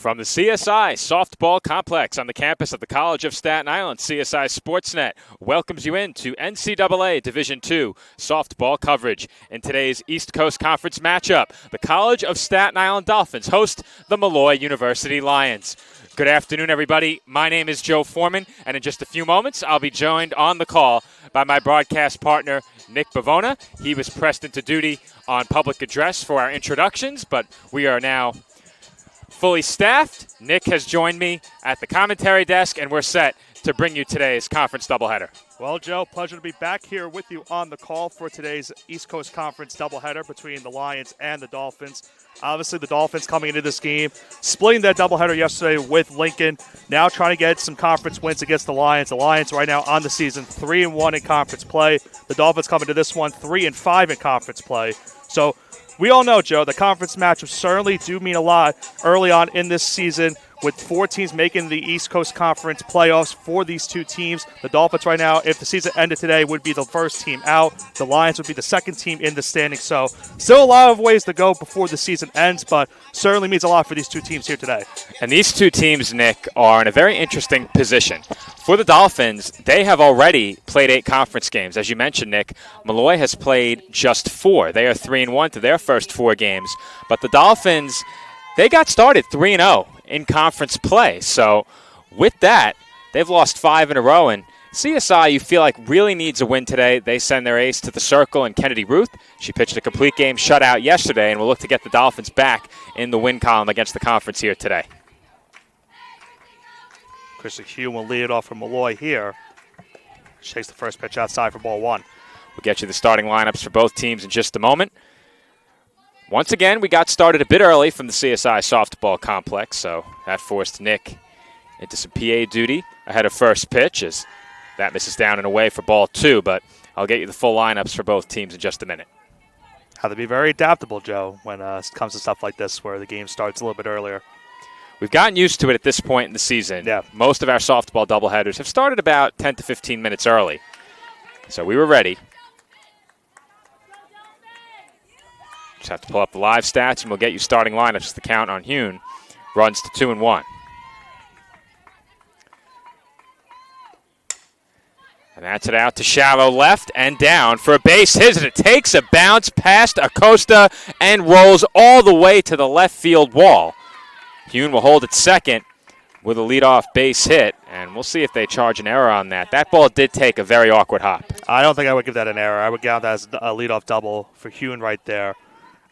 From the CSI Softball Complex on the campus of the College of Staten Island, CSI Sportsnet welcomes you into NCAA Division II softball coverage. In today's East Coast Conference matchup, the College of Staten Island Dolphins host the Molloy University Lions. Good afternoon, everybody. My name is Joe Foreman, and in just a few moments, I'll be joined on the call by my broadcast partner, Nick Bavona. He was pressed into duty on public address for our introductions, but we are now fully staffed. Nick has joined me at the commentary desk, and we're set to bring you today's conference doubleheader. Well, Joe, pleasure to be back here with you on the call for today's East Coast Conference doubleheader between the Lions and the Dolphins. Obviously, the Dolphins coming into this game, splitting that doubleheader yesterday with Lincoln, now trying to get some conference wins against the Lions. The Lions right now on the season, 3-1 in conference play. The Dolphins coming to this one, 3-5 in conference play. So we all know, Joe, the conference matchups certainly do mean a lot early on in this season, with 4 teams making the East Coast Conference playoffs for these 2 teams. The Dolphins right now, if the season ended today, would be the first team out. The Lions would be the second team in the standings. So still a lot of ways to go before the season ends, but certainly means a lot for these 2 teams here today. And these 2 teams, Nick, are in a very interesting position. For the Dolphins, they have already played 8 conference games. As you mentioned, Nick, Molloy has played just 4. They are 3-1 to their first 4 games. But the Dolphins, they got started 3-0 in conference play. So with that, they've lost 5 in a row. And CSI, you feel like, really needs a win today. They send their ace to the circle in Kennedy Ruth. She pitched a complete game shutout yesterday, and will look to get the Dolphins back in the win column against the conference here today. Chrissy Hugh will lead it off from Molloy here. She takes the first pitch outside for ball 1. We'll get you the starting lineups for both teams in just a moment. Once again, we got started a bit early from the CSI Softball Complex, so that forced Nick into some PA duty ahead of first pitch, as that misses down and away for ball 2, but I'll get you the full lineups for both teams in just a minute. Have to be very adaptable, Joe, when it comes to stuff like this where the game starts a little bit earlier. We've gotten used to it at this point in the season. Yeah. Most of our softball doubleheaders have started about 10 to 15 minutes early, so we were ready. Just have to pull up the live stats, and we'll get you starting lineups. The count on Hune runs to 2-1. And that's it out to shallow left and down for a base hit. It takes a bounce past Acosta and rolls all the way to the left field wall. Hune will hold at second with a leadoff base hit, and we'll see if they charge an error on that. That ball did take a very awkward hop. I don't think I would give that an error. I would count that as a leadoff double for Hune right there.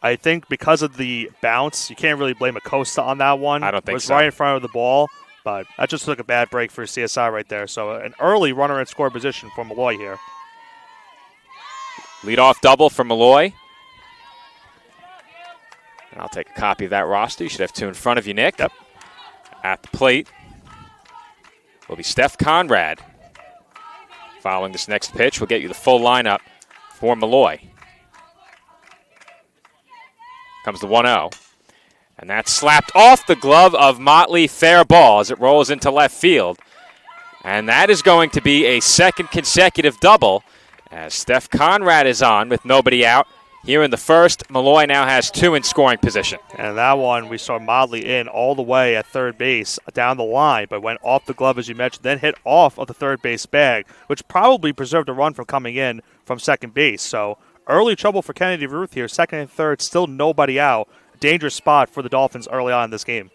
I think because of the bounce, you can't really blame Acosta on that one. I don't think so. It was right in front of the ball, but that just took a bad break for CSI right there. So an early runner in score position for Molloy here. Leadoff double for Molloy. And I'll take a copy of that roster. You should have 2 in front of you, Nick. Yep. At the plate will be Steph Conrad. Following this next pitch, we'll get you the full lineup for Molloy. Comes the 1-0. And that's slapped off the glove of Motley. Fair ball as it rolls into left field. And that is going to be a second consecutive double as Steph Conrad is on with nobody out. Here in the first, Molloy now has 2 in scoring position. And that one, we saw Motley in all the way at third base down the line, but went off the glove, as you mentioned, then hit off of the third base bag, which probably preserved a run from coming in from second base. So early trouble for Kennedy Ruth here. Second and third, still nobody out. Dangerous spot for the Dolphins early on in this game.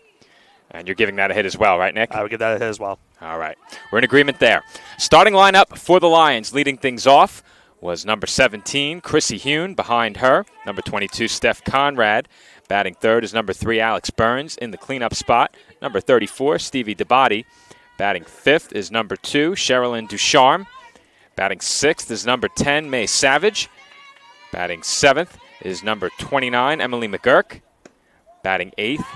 And you're giving that a hit as well, right, Nick? I would give that a hit as well. All right. We're in agreement there. Starting lineup for the Lions, leading things off was number 17, Chrissy Hune. Behind her, number 22, Steph Conrad. Batting third is number 3, Alex Burns. In the cleanup spot, number 34, Stevie DeBody. Batting fifth is number 2, Sherilyn Ducharme. Batting sixth is number 10, May Savage. Batting seventh is number 29, Emily McGurk. Batting eighth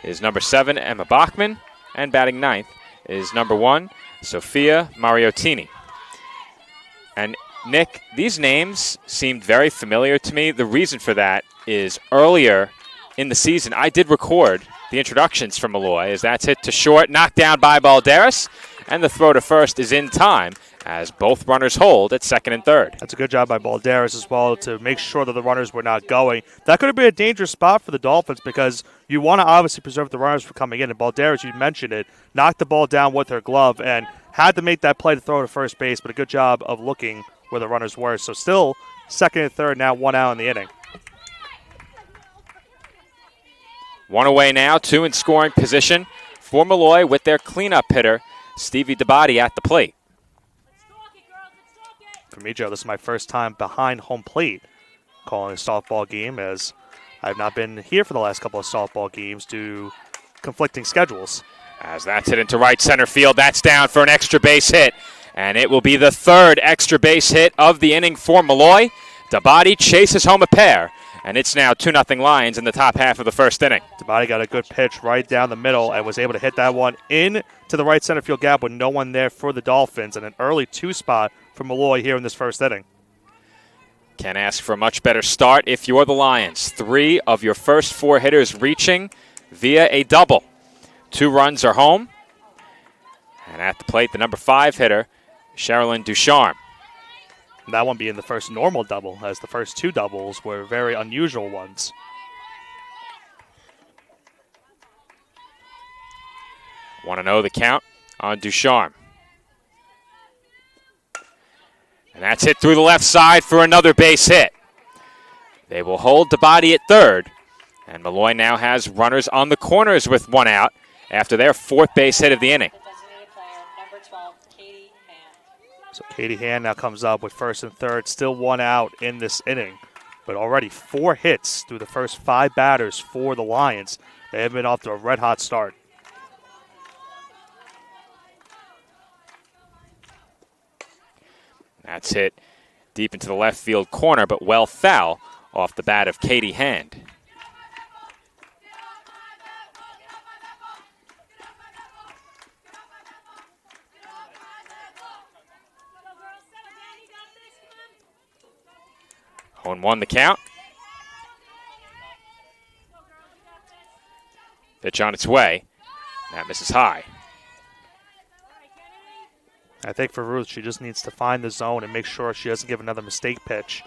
is number 7, Emma Bachman. And batting ninth is number 1, Sophia Mariottini. And Nick, these names seemed very familiar to me. The reason for that is earlier in the season, I did record the introductions from Molloy as that's hit to short, knocked down by Balderas, and the throw to first is in time as both runners hold at second and third. That's a good job by Balderas as well to make sure that the runners were not going. That could have been a dangerous spot for the Dolphins because you want to obviously preserve the runners from coming in. And Balderas, you mentioned it, knocked the ball down with her glove and had to make that play to throw to first base, but a good job of looking where the runners were. So still second and third, now 1 out in the inning. 1 away now, 2 in scoring position for Molloy with their cleanup hitter, Stevie DeBody, at the plate. For me, Joe, this is my first time behind home plate calling a softball game, as I've not been here for the last couple of softball games due to conflicting schedules. As that's hit into right center field, that's down for an extra base hit, and it will be the third extra base hit of the inning for Molloy. DeBody chases home a pair, and it's now 2-0 Lions in the top half of the first inning. DeBody got a good pitch right down the middle and was able to hit that one in to the right center field gap with no one there for the Dolphins, and an early 2 spot for Molloy here in this first inning. Can't ask for a much better start if you're the Lions. 3 of your first 4 hitters reaching via a double. 2 runs are home. And at the plate, the number 5 hitter, Sherilyn Ducharme. That one being the first normal double, as the first 2 doubles were very unusual ones. Want to know the count on Ducharme. And that's hit through the left side for another base hit. They will hold DeBody at third. And Molloy now has runners on the corners with 1 out after their 4th base hit of the inning. So Katie Hand now comes up with first and third, still 1 out in this inning. But already 4 hits through the first 5 batters for the Lions. They have been off to a red-hot start. That's hit deep into the left field corner, but well foul off the bat of Katie Hand. On 1 the count. Pitch on its way. That misses high. I think for Ruth, she just needs to find the zone and make sure she doesn't give another mistake pitch,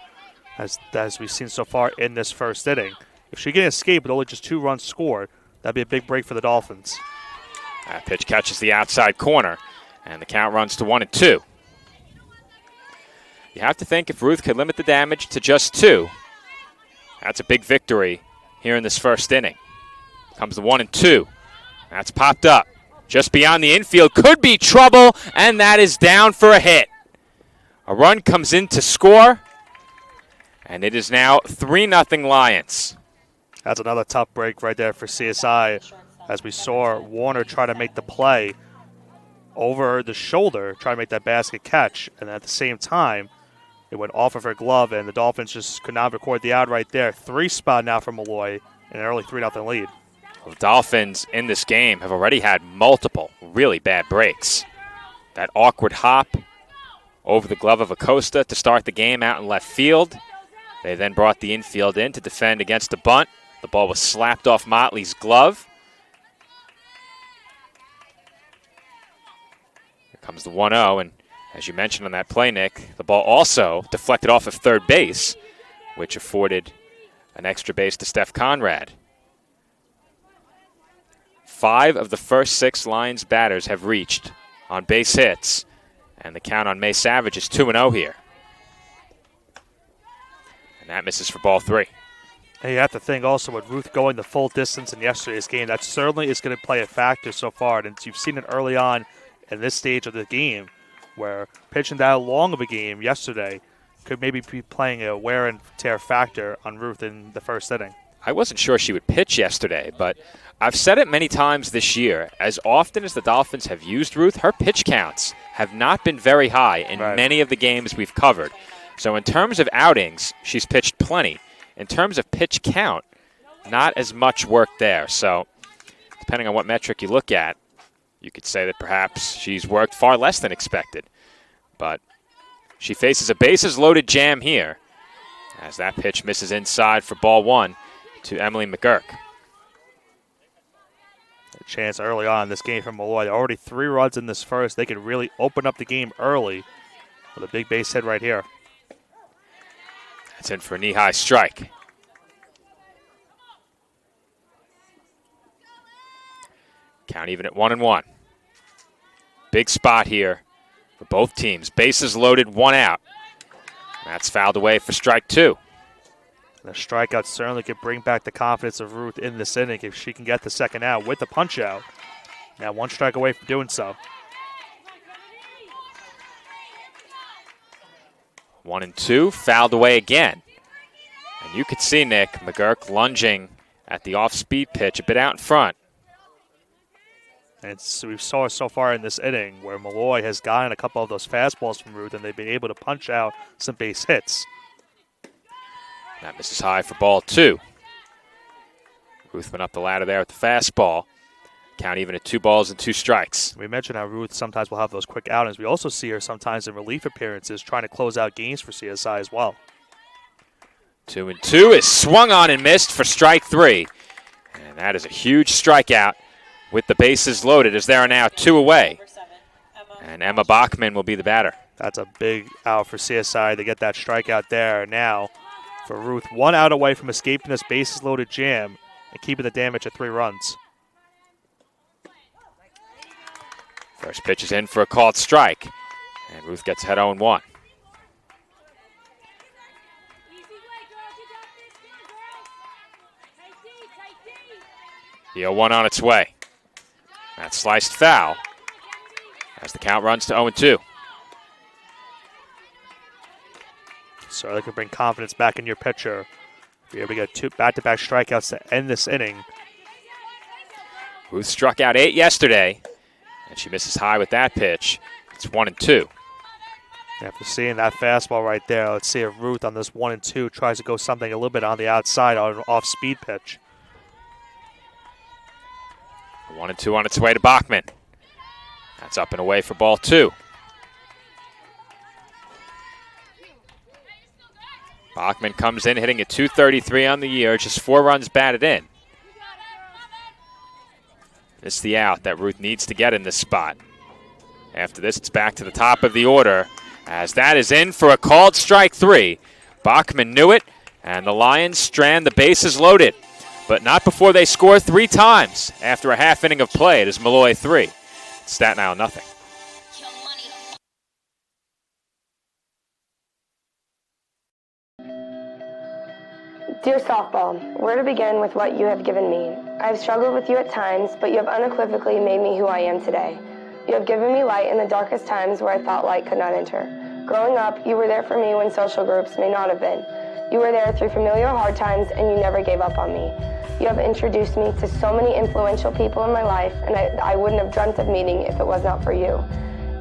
as we've seen so far in this first inning. If she can escape with only just 2 runs scored, that'd be a big break for the Dolphins. That pitch catches the outside corner, and the count runs to 1-2. You have to think if Ruth could limit the damage to just 2, that's a big victory here in this first inning. Comes the 1-2. That's popped up. Just beyond the infield, could be trouble, and that is down for a hit. A run comes in to score, and it is now 3-0 Lions. That's another tough break right there for CSI, as we saw Warner try to make the play over the shoulder, try to make that basket catch, and at the same time, it went off of her glove, and the Dolphins just could not record the out right there. 3 spot now for Molloy, an early 3-0 lead. The Dolphins in this game have already had multiple really bad breaks. That awkward hop over the glove of Acosta to start the game out in left field. They then brought the infield in to defend against a bunt. The ball was slapped off Motley's glove. Here comes the 1-0, and as you mentioned on that play, Nick, the ball also deflected off of third base, which afforded an extra base to Steph Conrad. 5 of the first 6 Lions batters have reached on base hits, and the count on May Savage is 2-0 here. And that misses for ball 3. And you have to think also with Ruth going the full distance in yesterday's game, that certainly is going to play a factor so far. And you've seen it early on in this stage of the game, where pitching that long of a game yesterday could maybe be playing a wear and tear factor on Ruth in the first inning. I wasn't sure she would pitch yesterday, but I've said it many times this year. As often as the Dolphins have used Ruth, her pitch counts have not been very high in many of the games we've covered. So in terms of outings, she's pitched plenty. In terms of pitch count, not as much work there. So depending on what metric you look at, you could say that perhaps she's worked far less than expected. But she faces a bases-loaded jam here as that pitch misses inside for ball 1 to Emily McGurk. A chance early on in this game from Molloy. Already 3 runs in this first. They could really open up the game early with a big base hit right here. That's in for a knee-high strike. Count even at 1-1. Big spot here for both teams. Bases loaded, one out. That's fouled away for strike two. The strikeout certainly could bring back the confidence of Ruth in this inning if she can get the second out with the punch out. Now 1 strike away from doing so. 1-2, fouled away again. And you could see Nick McGurk lunging at the off-speed pitch a bit out in front. And we saw so far in this inning where Molloy has gotten a couple of those fastballs from Ruth, and they've been able to punch out some base hits. That misses high for ball 2. Ruth went up the ladder there with the fastball. Count even at 2 balls and 2 strikes. We mentioned how Ruth sometimes will have those quick outings. We also see her sometimes in relief appearances trying to close out games for CSI as well. 2-2 is swung on and missed for strike 3. And that is a huge strikeout with the bases loaded as there are now 2 away. And Emma Bachman will be the batter. That's a big out for CSI to get that strikeout there. Now for Ruth, 1 out away from escaping this bases loaded jam and keeping the damage at 3 runs. First pitch is in for a called strike. And Ruth gets ahead 0-1. The 0-1 on its way. That's sliced foul as the count runs to 0-2. So that could bring confidence back in your pitcher. If you're able to get 2 back-to-back strikeouts to end this inning. Ruth struck out 8 yesterday, and she misses high with that pitch. It's 1-2. After seeing that fastball right there, let's see if Ruth on this 1-2 tries to go something a little bit on the outside on an off-speed pitch. 1-2 on its way to Bachman. That's up and away for ball 2. Bachman comes in hitting at .233 on the year, just 4 runs batted in. This is the out that Ruth needs to get in this spot. After this, it's back to the top of the order as that is in for a called strike 3. Bachman knew it, and the Lions strand the bases loaded, but not before they score 3 times after a half inning of play. It is Molloy 3, Staten Island nothing. Dear softball, where to begin with what you have given me? I have struggled with you at times, but you have unequivocally made me who I am today. You have given me light in the darkest times where I thought light could not enter. Growing up, you were there for me when social groups may not have been. You were there through familiar hard times, and you never gave up on me. You have introduced me to so many influential people in my life, and I wouldn't have dreamt of meeting if it was not for you.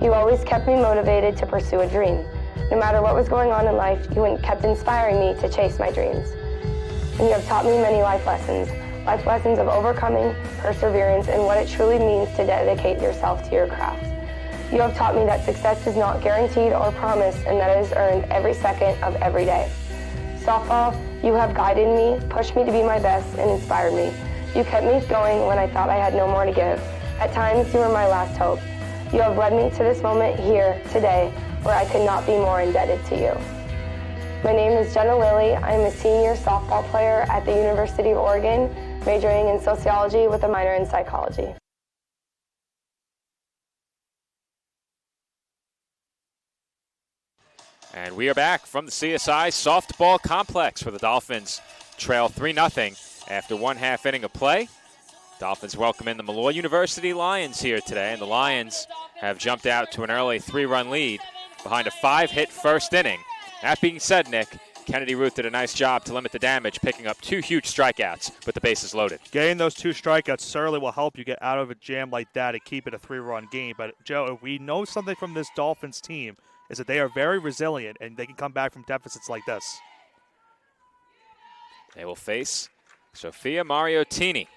You always kept me motivated to pursue a dream. No matter what was going on in life, you kept inspiring me to chase my dreams. And you have taught me many life lessons of overcoming, perseverance, and what it truly means to dedicate yourself to your craft. You have taught me that success is not guaranteed or promised, and that it is earned every second of every day. Softball, you have guided me, pushed me to be my best, and inspired me. You kept me going when I thought I had no more to give. At times, you were my last hope. You have led me to this moment here, today, where I could not be more indebted to you. My name is Jenna Lilly. I am a senior softball player at the University of Oregon, majoring in sociology with a minor in psychology. And we are back from the CSI softball complex where the Dolphins trail 3-0 after 1 half inning of play. Dolphins welcome in the Molloy University Lions here today, and the Lions have jumped out to an early 3-run lead behind a 5-hit first inning. That being said, Nick, Kennedy Ruth did a nice job to limit the damage, picking up 2 huge strikeouts with the bases loaded. Getting those 2 strikeouts certainly will help you get out of a jam like that and keep it a 3-run game. But, Joe, if we know something from this Dolphins team is that they are very resilient and they can come back from deficits like this. They will face Sophia Mariottini.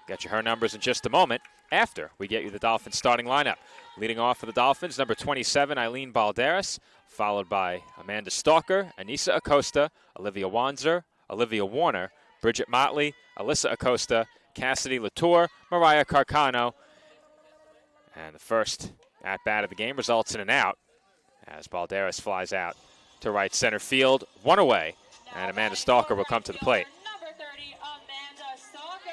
Get you her numbers in just a moment after we get you the Dolphins starting lineup. Leading off for the Dolphins, number 27, Eileen Balderas, followed by Amanda Stalker, Anissa Acosta, Olivia Wanzer, Olivia Warner, Bridget Motley, Alyssa Acosta, Cassidy Latour, Mariah Carcano. And the first at-bat of the game results in an out as Balderas flies out to right center field. One away, and Amanda Stalker will come to the plate. Number 30, Amanda Stalker.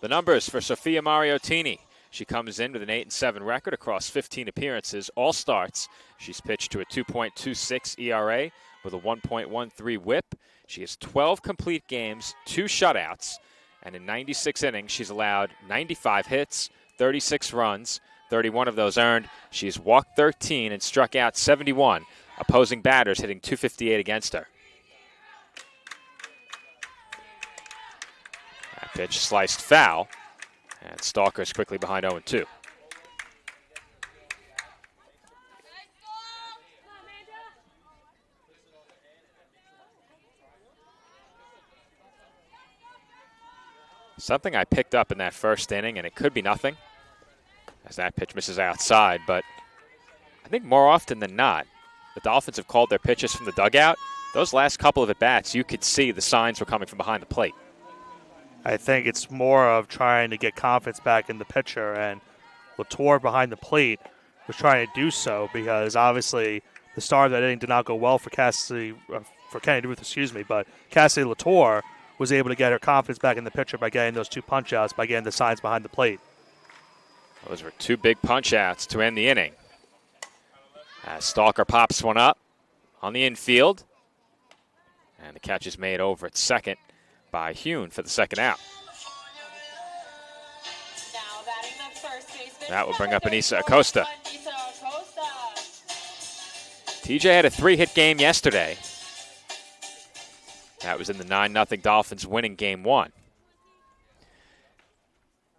The numbers for Sophia Mariottini. She comes in with an 8-7 record across 15 appearances, all starts. She's pitched to a 2.26 ERA with a 1.13 whip. She has 12 complete games, 2 shutouts, and in 96 innings, she's allowed 95 hits, 36 runs, 31 of those earned. She's walked 13 and struck out 71, opposing batters hitting .258 against her. That pitch sliced foul, and Stalker's quickly behind 0-2. Something I picked up in that first inning, and it could be nothing, as that pitch misses outside, but I think more often than not, the Dolphins have called their pitches from the dugout. Those last couple of at-bats, you could see the signs were coming from behind the plate. I think it's more of trying to get confidence back in the pitcher, and Latour behind the plate was trying to do so because obviously the start of that inning did not go well for Kennedy Ruth, but Cassidy Latour was able to get her confidence back in the pitcher by getting those 2 punch-outs, by getting the signs behind the plate. Those were 2 big punch-outs to end the inning. As Stalker pops one up on the infield, and the catch is made over at second by Hune for the second out. Now batting the first baseman. That will bring up Anissa Acosta. Anissa Acosta. TJ had a 3-hit game yesterday. That was in the 9-0 Dolphins winning game 1.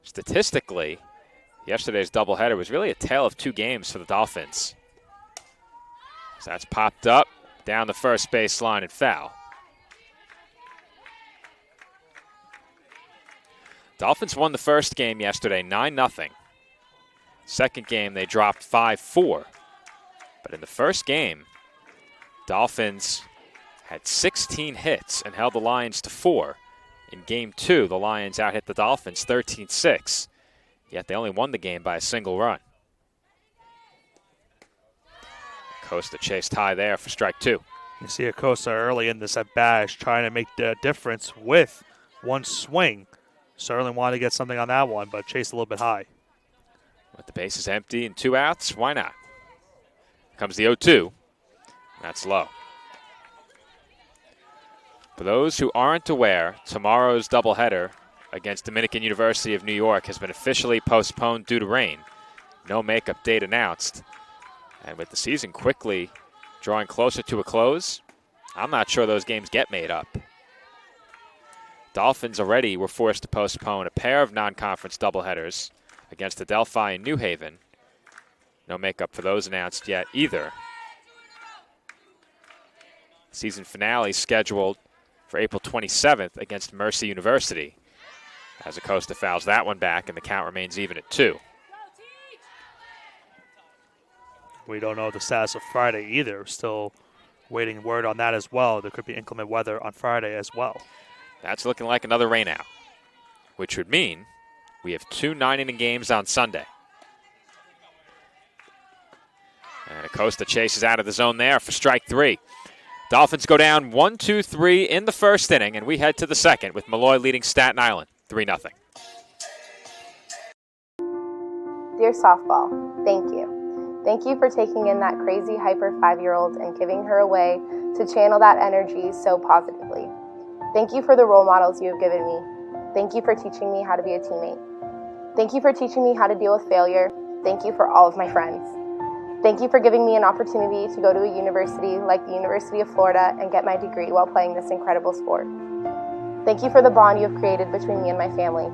Statistically, yesterday's doubleheader was really a tale of 2 games for the Dolphins. So that's popped up down the first baseline and foul. Dolphins won the first game yesterday 9-0. Second game they dropped 5-4. But in the first game, Dolphins had 16 hits and held the Lions to 4. In game 2, the Lions out-hit the Dolphins 13-6. Yet they only won the game by a single run. Acosta chased high there for strike 2. You see Acosta early in this at-bat trying to make the difference with one swing. Certainly wanted to get something on that one, but chased a little bit high. With the bases empty and 2 outs, why not? Comes the 0-2. That's low. For those who aren't aware, tomorrow's doubleheader against Dominican University of New York has been officially postponed due to rain. No makeup date announced. And with the season quickly drawing closer to a close, I'm not sure those games get made up. Dolphins already were forced to postpone a pair of non-conference doubleheaders against Adelphi and New Haven. No makeup for those announced yet either. Season finale scheduled for April 27th against Mercy University, as Acosta fouls that one back and the count remains even at 2. We don't know the status of Friday either. Still waiting word on that as well. There could be inclement weather on Friday as well. That's looking like another rainout, which would mean we have 2 9-inning games on Sunday. And Acosta chases out of the zone there for strike 3. Dolphins go down 1-2-3 in the first inning, and we head to the second with Molloy leading Staten Island 3-0. Dear softball, thank you. Thank you for taking in that crazy hyper 5-year-old and giving her a way to channel that energy so positively. Thank you for the role models you have given me. Thank you for teaching me how to be a teammate. Thank you for teaching me how to deal with failure. Thank you for all of my friends. Thank you for giving me an opportunity to go to a university like the University of Florida and get my degree while playing this incredible sport. Thank you for the bond you have created between me and my family.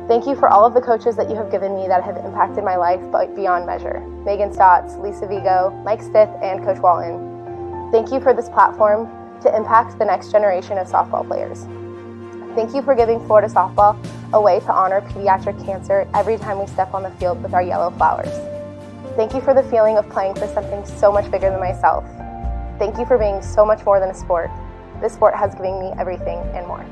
Thank you for all of the coaches that you have given me that have impacted my life beyond measure. Megan Stotts, Lisa Vigo, Mike Stith, and Coach Walton. Thank you for this platform to impact the next generation of softball players. Thank you for giving Florida softball a way to honor pediatric cancer every time we step on the field with our yellow flowers. Thank you for the feeling of playing for something so much bigger than myself. Thank you for being so much more than a sport. This sport has given me everything and more.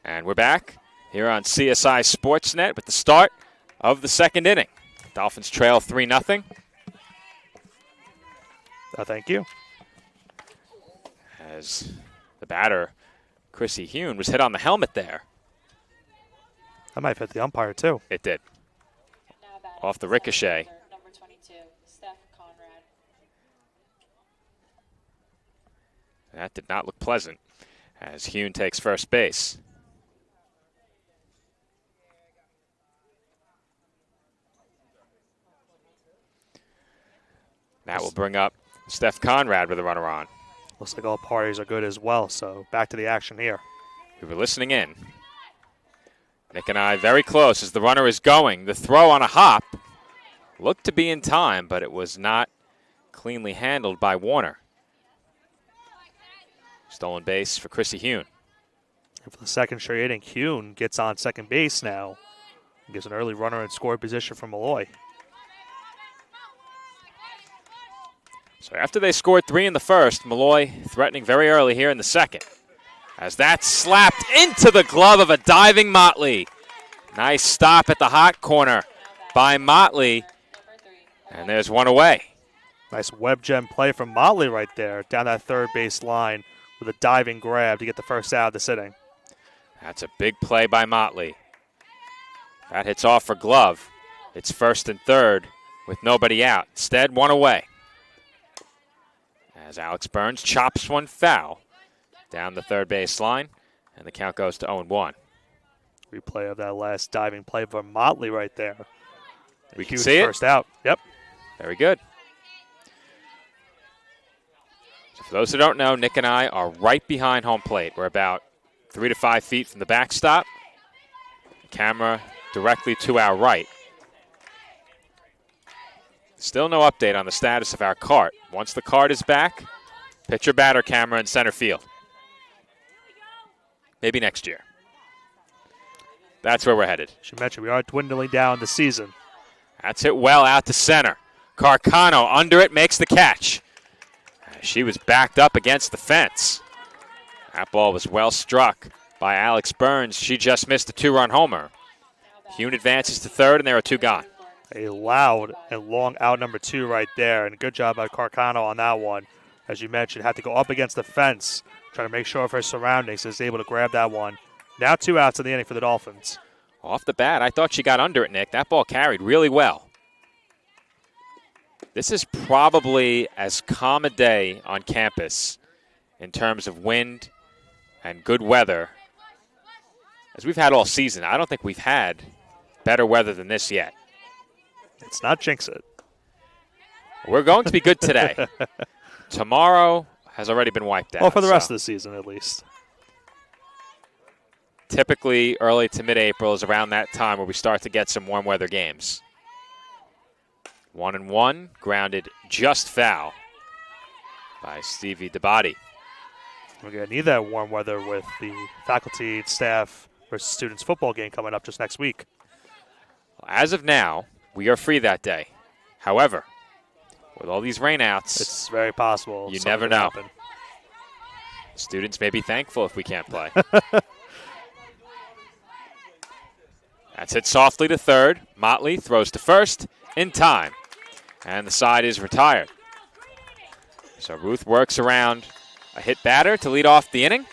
And we're back here on CSI Sportsnet with the start of the second inning. Dolphins trail 3-0. Thank you. As the batter, Chrissy Hune, was hit on the helmet there. That might have hit the umpire, too. It did. Now batting Off the ricochet. Number 22, Steph Conrad. That did not look pleasant as Hune takes first base. That will bring up Steph Conrad with a runner on. Looks like all parties are good as well, so back to the action here. We were listening in. Nick and I very close as the runner is going. The throw on a hop looked to be in time, but it was not cleanly handled by Warner. Stolen base for Chrissy Hune. And for the second straight inning, Hune gets on second base now. Gives an early runner in scoring position for Molloy. So after they scored 3 in the first, Molloy threatening very early here in the second. As that slapped into the glove of a diving Motley. Nice stop at the hot corner by Motley. And there's one away. Nice web gem play from Motley right there down that third base line with a diving grab to get the first out of the inning. That's a big play by Motley. That hits off for glove. It's first and third with nobody out. Instead, one away. As Alex Burns chops one foul down the third base line, and the count goes to 0-1. Replay of that last diving play for Motley right there. We can see it. First out. Yep. Very good. So for those who don't know, Nick and I are right behind home plate. We're about 3 to 5 feet from the backstop. Camera directly to our right. Still no update on the status of our cart. Once the cart is back, pitcher batter camera in center field. Maybe next year. That's where we're headed. Should mention we are dwindling down the season. That's hit well out to center. Carcano under it makes the catch. She was backed up against the fence. That ball was well struck by Alex Burns. She just missed a 2-run homer. Hune advances to third, and there are 2 gone. A loud and long out number 2 right there, and a good job by Carcano on that one. As you mentioned, had to go up against the fence, trying to make sure of her surroundings, is able to grab that one. Now 2 outs in the inning for the Dolphins. Off the bat, I thought she got under it, Nick. That ball carried really well. This is probably as calm a day on campus in terms of wind and good weather as we've had all season. I don't think we've had better weather than this yet. It's not jinx it. We're going to be good today. Tomorrow has already been wiped out. Well, for the rest of the season at least. Typically, early to mid-April is around that time where we start to get some warm weather games. 1-1, grounded just foul by Stevie Dabadi. We're going to need that warm weather with the faculty, staff versus students football game coming up just next week. As of now, we are free that day. However, with all these rainouts, it's very possible. You never know. Happen. Students may be thankful if we can't play. That's hit softly to third. Motley throws to first in time. And the side is retired. So Ruth works around a hit batter to lead off the inning.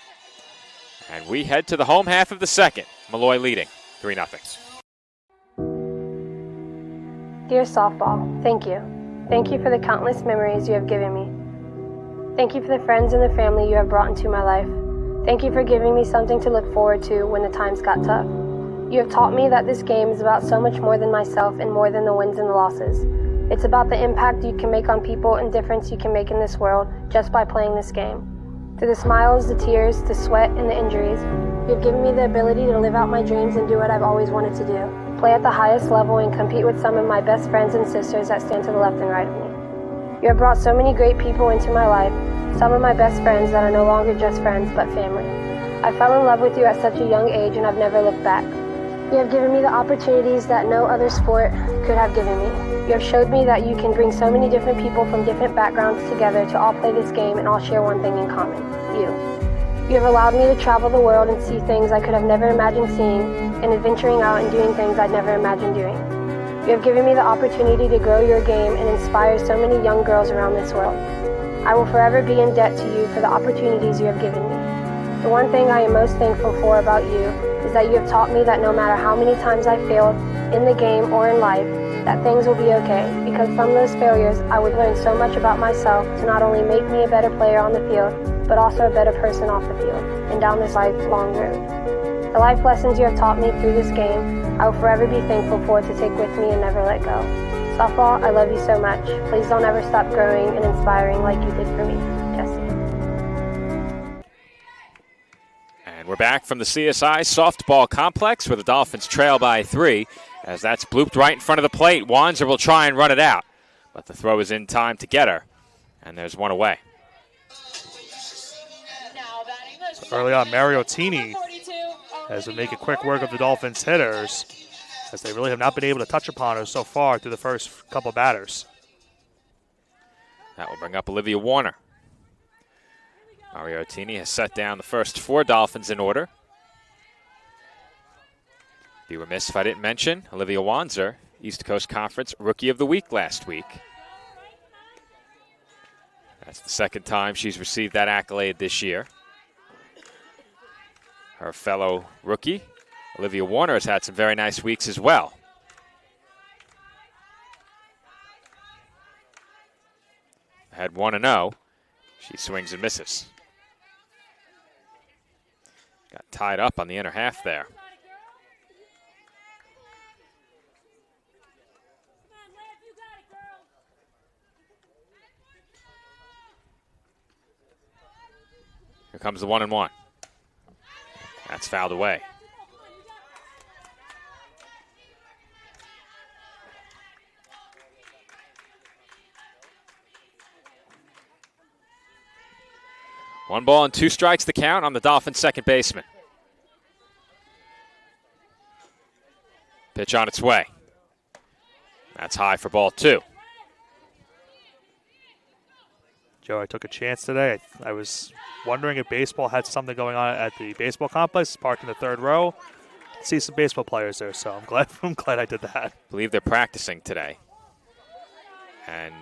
And we head to the home half of the second. Molloy leading 3-0. Dear softball, thank you. Thank you for the countless memories you have given me. Thank you for the friends and the family you have brought into my life. Thank you for giving me something to look forward to when the times got tough. You have taught me that this game is about so much more than myself and more than the wins and the losses. It's about the impact you can make on people and difference you can make in this world just by playing this game. Through the smiles, the tears, the sweat, and the injuries, you have given me the ability to live out my dreams and do what I've always wanted to do. Play at the highest level and compete with some of my best friends and sisters that stand to the left and right of me. You have brought so many great people into my life, some of my best friends that are no longer just friends but family. I fell in love with you at such a young age and I've never looked back. You have given me the opportunities that no other sport could have given me. You have showed me that you can bring so many different people from different backgrounds together to all play this game and all share one thing in common, you. You have allowed me to travel the world and see things I could have never imagined seeing, and adventuring out and doing things I'd never imagined doing. You have given me the opportunity to grow your game and inspire so many young girls around this world. I will forever be in debt to you for the opportunities you have given me. The one thing I am most thankful for about you is that you have taught me that no matter how many times I failed, in the game or in life, that things will be okay, because from those failures, I would learn so much about myself to not only make me a better player on the field, but also a better person off the field, and down this lifelong road. The life lessons you have taught me through this game, I will forever be thankful for to take with me and never let go. Softball, I love you so much. Please don't ever stop growing and inspiring like you did for me. Jesse. And we're back from the CSI softball complex where the Dolphins trail by 3. As that's blooped right in front of the plate. Wanzer will try and run it out, but the throw is in time to get her, and there's one away. Early on, Mariottini has been making quick work of the Dolphins hitters, as they really have not been able to touch upon her so far through the first couple batters. That will bring up Olivia Warner. Mariottini has set down the first 4 Dolphins in order. Be remiss if I didn't mention Olivia Wanzer, East Coast Conference Rookie of the Week last week. That's the second time she's received that accolade this year. Her fellow rookie, Olivia Warner, has had some very nice weeks as well. Had 1-0. She swings and misses. Got tied up on the inner half there. Here comes the 1-1. That's fouled away. One ball and 2 strikes the count on the Dolphins' second baseman. Pitch on its way. That's high for ball 2. Joe, I took a chance today. I was wondering if baseball had something going on at the baseball complex, parked in the 3rd row. See some baseball players there, so I'm glad I did that. I believe they're practicing today. And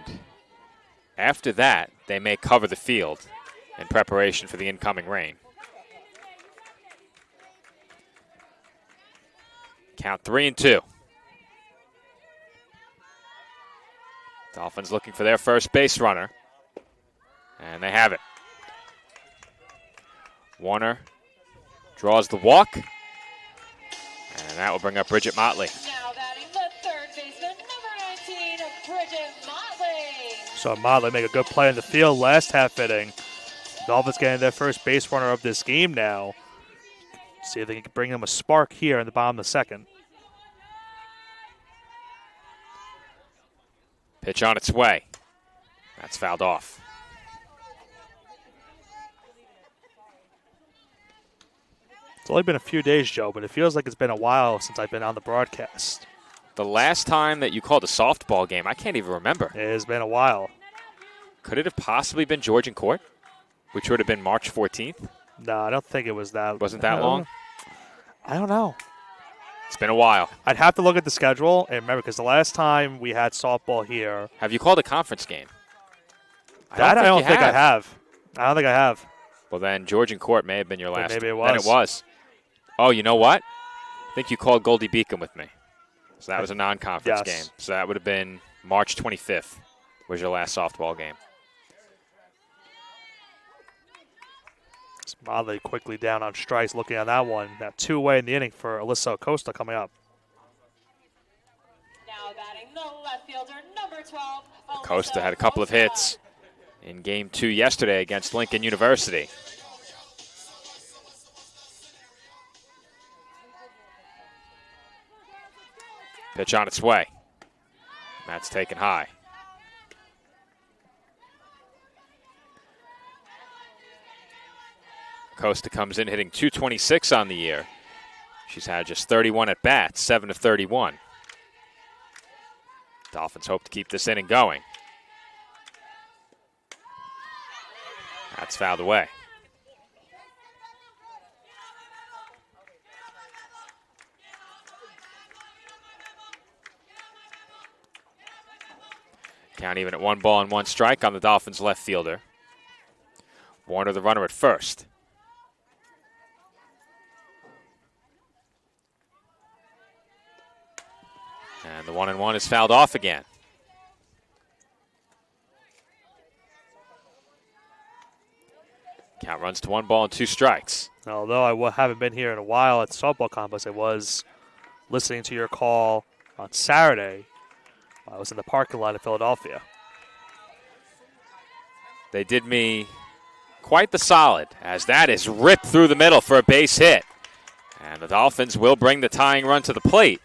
after that, they may cover the field in preparation for the incoming rain. Count 3-2. Dolphins looking for their first base runner. And they have it. Warner draws the walk. And that will bring up Bridget Motley. Now batting the third baseman, number 19, Bridget Motley. So Motley make a good play in the field last half inning. Dolphins getting their first base runner of this game now. See if they can bring them a spark here in the bottom of the second. Pitch on its way. That's fouled off. It's only been a few days, Joe, but it feels like it's been a while since I've been on the broadcast. The last time that you called a softball game, I can't even remember. It has been a while. Could it have possibly been Georgian Court, which would have been March 14th? No, I don't think it was that. Wasn't that long? I don't know. It's been a while. I'd have to look at the schedule and remember, because the last time we had softball here. Have you called a conference game? I don't think I have. Well, then Georgian Court may have been your last. Maybe it was. Then it was. Oh, you know what? I think you called Goldie Beacom with me. So that was a non-conference game. So that would have been March 25th was your last softball game. Motley quickly down on strikes, looking at that one. That 2-way in the inning for Alyssa Acosta coming up. Now batting the left fielder, number 12, Acosta had a couple of hits in Game 2 yesterday against Lincoln University. Pitch on its way. That's taken high. Acosta comes in hitting .226 on the year. She's had just 31 at bats, 7 of 31. Dolphins hope to keep this inning going. That's fouled away. Count even at 1 ball and 1 strike on the Dolphins' left fielder. Warner, the runner, at first. And the 1-1 is fouled off again. Count runs to 1 ball and 2 strikes. Although I haven't been here in a while at the softball complex, I was listening to your call on Saturday. I was in the parking lot in Philadelphia. They did me quite the solid, as that is ripped through the middle for a base hit. And the Dolphins will bring the tying run to the plate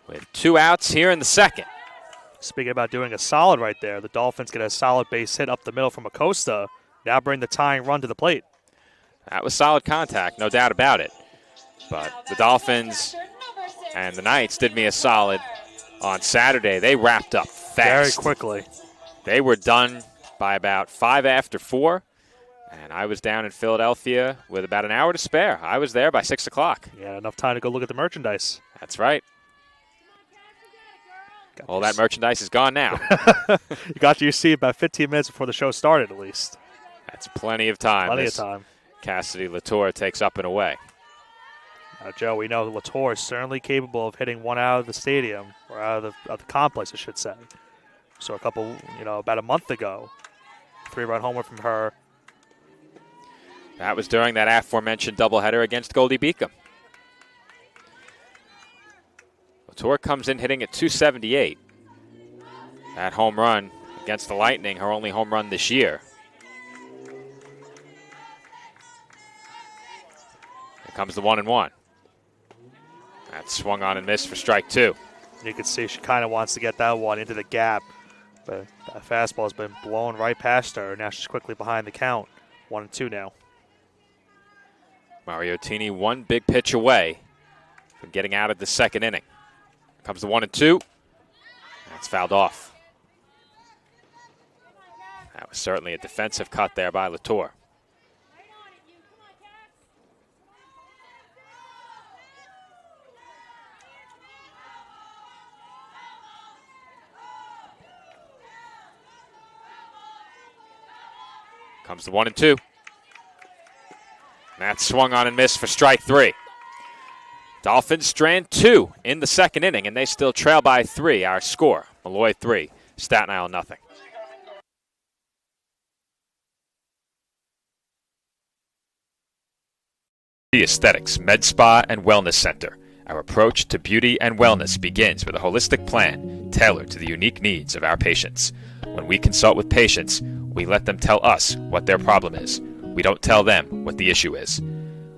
with 2 outs here in the second. Speaking about doing a solid right there, the Dolphins get a solid base hit up the middle from Acosta. Now bring the tying run to the plate. That was solid contact, no doubt about it. But the Dolphins and the Knights did me a solid on Saturday. They wrapped up fast. Very quickly. They were done by about 5 after 4. And I was down in Philadelphia with about an hour to spare. I was there by 6 o'clock. You had enough time to go look at the merchandise. That's right. All that merchandise is gone now. You got to your seat about 15 minutes before the show started, at least. That's plenty of time. Plenty of time. Cassidy Latour takes up and away. Now, Joe, we know Latour is certainly capable of hitting one out of the stadium, or out of the complex, I should say. So about a month ago, 3-run homer from her. That was during that aforementioned doubleheader against Goldie Beacom. Latour comes in hitting at .278. That home run against the Lightning, her only home run this year. Here comes the 1-1. That's swung on and missed for strike 2. You can see she kind of wants to get that one into the gap, but that fastball has been blown right past her. Now she's quickly behind the count. 1-2 now. Mariottini 1 big pitch away from getting out of the second inning. Comes the 1-2. That's fouled off. That was certainly a defensive cut there by Latour. Comes the 1-2. That's swung on and missed for strike 3. Dolphins strand 2 in the second inning, and they still trail by 3. Our score, Molloy 3, Staten Island nothing. The Aesthetics Med Spa and Wellness Center. Our approach to beauty and wellness begins with a holistic plan tailored to the unique needs of our patients. When we consult with patients, we let them tell us what their problem is. We don't tell them what the issue is.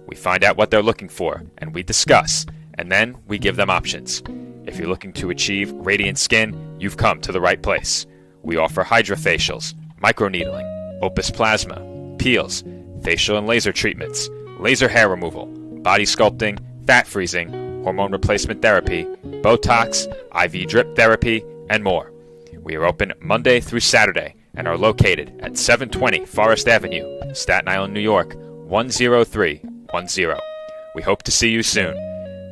We find out what they're looking for, and we discuss, and then we give them options. If you're looking to achieve radiant skin, you've come to the right place. We offer hydrofacials, microneedling, Opus Plasma, peels, facial and laser treatments, laser hair removal, body sculpting, fat freezing, hormone replacement therapy, Botox, IV drip therapy, and more. We are open Monday through Saturday and are located at 720 Forest Avenue, Staten Island, New York, 10310. We hope to see you soon.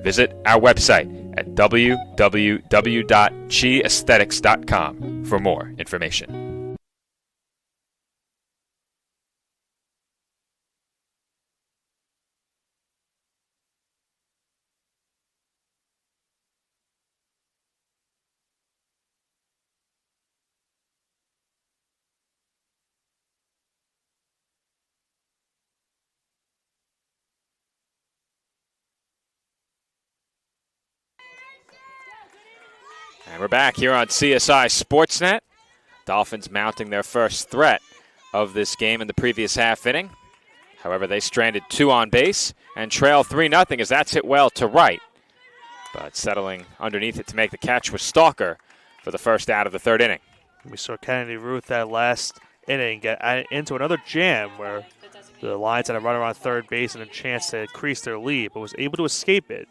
Visit our website at www.chiaesthetics.com for more information. And we're back here on CSI Sportsnet. Dolphins mounting their first threat of this game in the previous half inning. However, they stranded 2 on base and trail 3-0 as that's hit well to right. But settling underneath it to make the catch was Stalker for the first out of the third inning. We saw Kennedy Ruth that last inning get into another jam where the Lions had a runner on third base and a chance to increase their lead, but was able to escape it.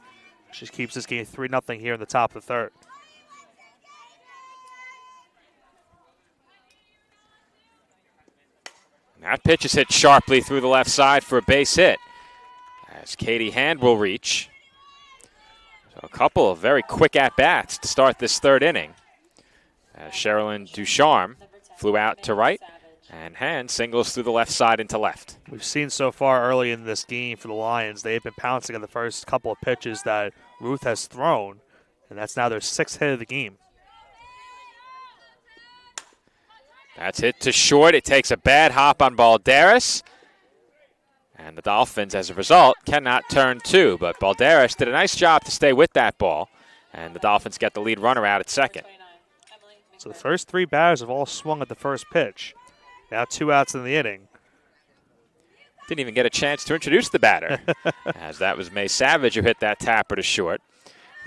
She keeps this game 3-0 here in the top of the third. That pitch is hit sharply through the left side for a base hit as Katie Hand will reach. So a couple of very quick at-bats to start this third inning Sherilyn Ducharme flew out to right, and Hand singles through the left side into left. We've seen so far early in this game for the Lions, they've been pouncing on the first couple of pitches that Ruth has thrown, and that's now their 6th hit of the game. That's hit to short. It takes a bad hop on Balderas. And the Dolphins, as a result, cannot turn 2. But Balderas did a nice job to stay with that ball. And the Dolphins get the lead runner out at second. So the first 3 batters have all swung at the first pitch. Now 2 outs in the inning. Didn't even get a chance to introduce the batter, as that was May Savage who hit that tapper to short.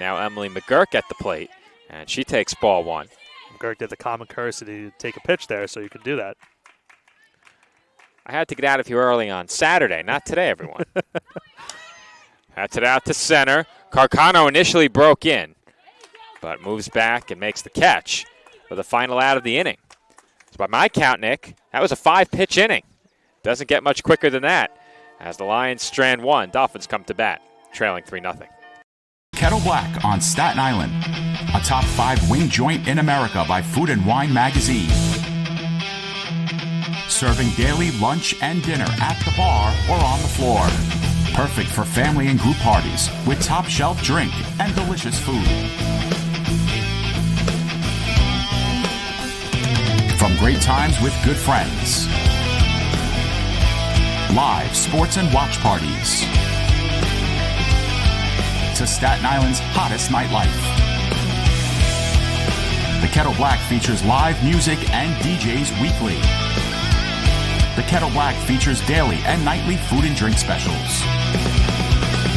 Now Emily McGurk at the plate, and she takes ball 1. McGurk did the common courtesy to take a pitch there, so you could do that. I had to get out of here early on Saturday, not today, everyone. That's it out to center. Carcano initially broke in, but moves back and makes the catch for the final out of the inning. So by my count, Nick, that was a 5-pitch inning. Doesn't get much quicker than that. As the Lions strand 1, Dolphins come to bat, trailing 3-0. Kettle Black on Staten Island, a top 5 wing joint in America by Food and Wine magazine. Serving daily lunch and dinner at the bar or on the floor. Perfect for family and group parties with top shelf drink and delicious food. From great times with good friends. Live sports and watch parties. To Staten Island's hottest nightlife. The Kettle Black features live music and DJs weekly. The Kettle Black features daily and nightly food and drink specials.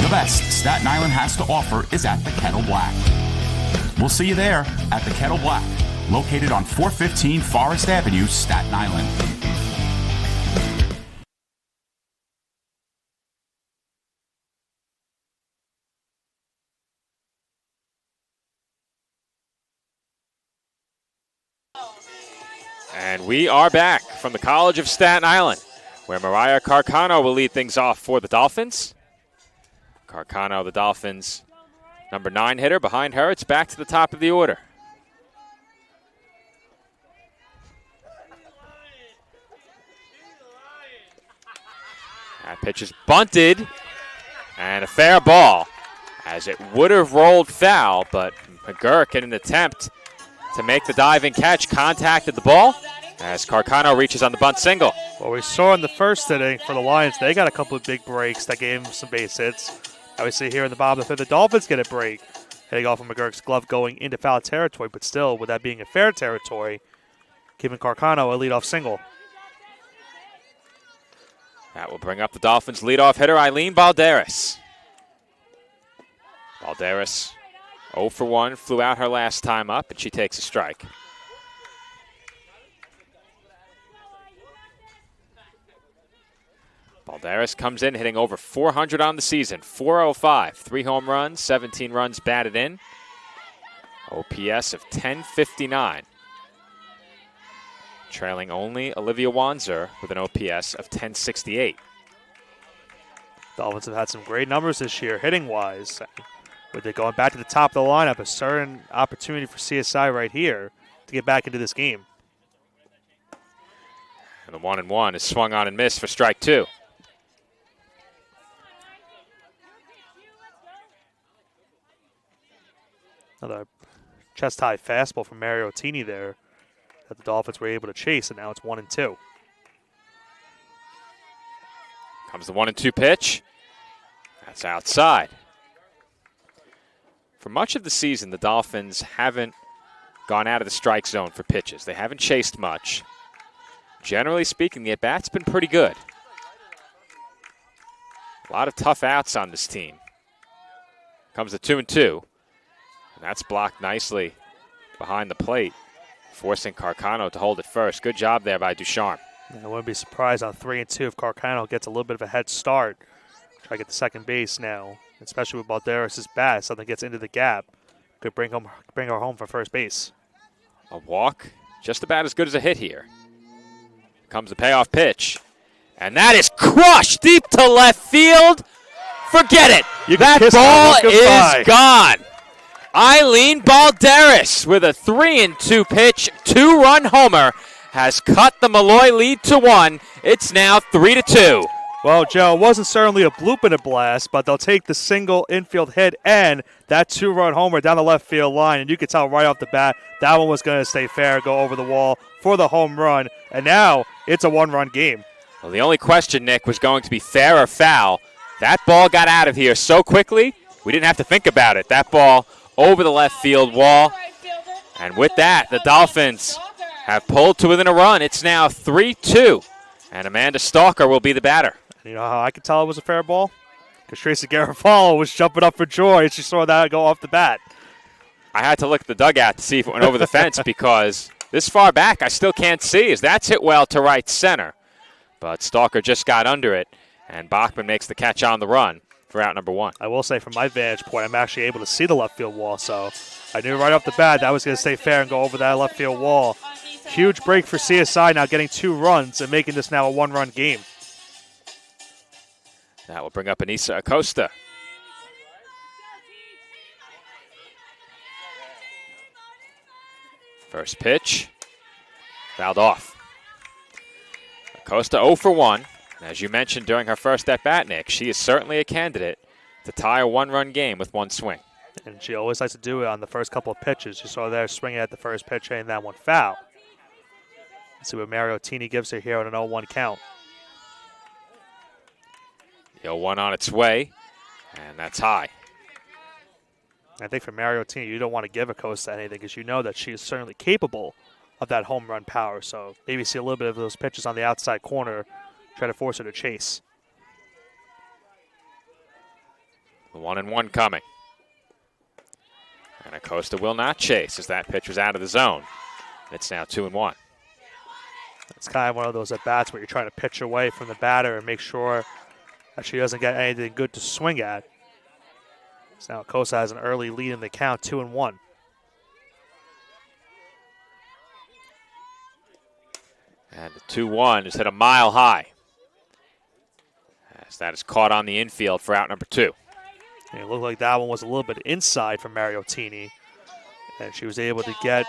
The best Staten Island has to offer is at the Kettle Black. We'll see you there at the Kettle Black, located on 415 Forest Avenue, Staten Island. And we are back from the College of Staten Island, where Mariah Carcano will lead things off for the Dolphins. Carcano, the Dolphins' number 9 hitter. Behind her, it's back to the top of the order. That pitch is bunted, and a fair ball, as it would have rolled foul, but McGurk, in an attempt to make the diving catch, contacted the ball as Carcano reaches on the bunt single. Well, we saw in the first inning for the Lions, they got a couple of big breaks that gave them some base hits. Obviously here in the bottom of the 5th, the Dolphins get a break, hitting off of McGurk's glove going into foul territory, but still, with that being a fair territory, giving Carcano a leadoff single. That will bring up the Dolphins' leadoff hitter, Eileen Balderas. Balderas 0 for 1, flew out her last time up, and she takes a strike. Balderas comes in hitting over 400 on the season, 405, 3 home runs, 17 runs batted in, OPS of 1059. Trailing only Olivia Wanzer with an OPS of 1068. Dolphins have had some great numbers this year, hitting-wise. With it going back to the top of the lineup, a certain opportunity for CSI right here to get back into this game. And the 1-1 is swung on and missed for strike 2. Another chest-high fastball from Mario Tini there that the Dolphins were able to chase, and now it's 1-2. Comes the 1-2 pitch. That's outside. For much of the season, the Dolphins haven't gone out of the strike zone for pitches. They haven't chased much. Generally speaking, the at-bat's been pretty good. A lot of tough outs on this team. Comes the 2-2. And that's blocked nicely behind the plate, forcing Carcano to hold it first. Good job there by Ducharme. I wouldn't be surprised on 3-2 if Carcano gets a little bit of a head start. Try to get to second base now, especially with Balderas' bat. Something gets into the gap. Could bring her home for first base. A walk, just about as good as a hit here. Comes the payoff pitch. And that is crushed deep to left field. Forget it. That ball is gone. Eileen Balderas with a 3-2 pitch, 2-run homer has cut the Molloy lead to 1. It's now 3-2. Well, Joe, it wasn't certainly a bloop and a blast, but they'll take the single infield hit and that 2-run homer down the left field line, and you could tell right off the bat that one was going to stay fair, go over the wall for the home run, and now it's a 1-run game. Well, the only question, Nick, was going to be fair or foul. That ball got out of here so quickly, we didn't have to think about it. That ball over the left field wall, and with that, the Dolphins have pulled to within a run. It's now 3-2, and Amanda Stalker will be the batter. You know how I could tell it was a fair ball? Because Tracy Garofalo was jumping up for joy as she saw that go off the bat. I had to look at the dugout to see if it went over the fence because this far back I still can't see as that's hit well to right center. But Stalker just got under it, and Bachman makes the catch on the run for out number 1. I will say from my vantage point, I'm actually able to see the left field wall, so I knew right off the bat that was going to stay fair and go over that left field wall. Huge break for CSI now getting 2 runs and making this now a 1-run game. That will bring up Anissa Acosta. First pitch, fouled off. Acosta 0 for 1. And as you mentioned during her first at-bat, Nick, she is certainly a candidate to tie a 1-run game with 1 swing. And she always likes to do it on the first couple of pitches. You saw there swinging at the first pitch and that one foul. Let's see what Mariottini gives her here on an 0-1 count. The 0-1 on its way, and that's high. I think for Mariottini, you don't want to give Acosta anything because you know that she is certainly capable of that home run power. So maybe see a little bit of those pitches on the outside corner, try to force her to chase. The 1-1 coming. And Acosta will not chase as that pitch was out of the zone. It's now 2-1. It's kind of one of those at-bats where you're trying to pitch away from the batter and make sure that she doesn't get anything good to swing at. So now Acosta has an early lead in the count, 2-1. And the 2-1 is hit a mile high. As that is caught on the infield for out number 2. And it looked like that one was a little bit inside from Mariottini. And she was able to get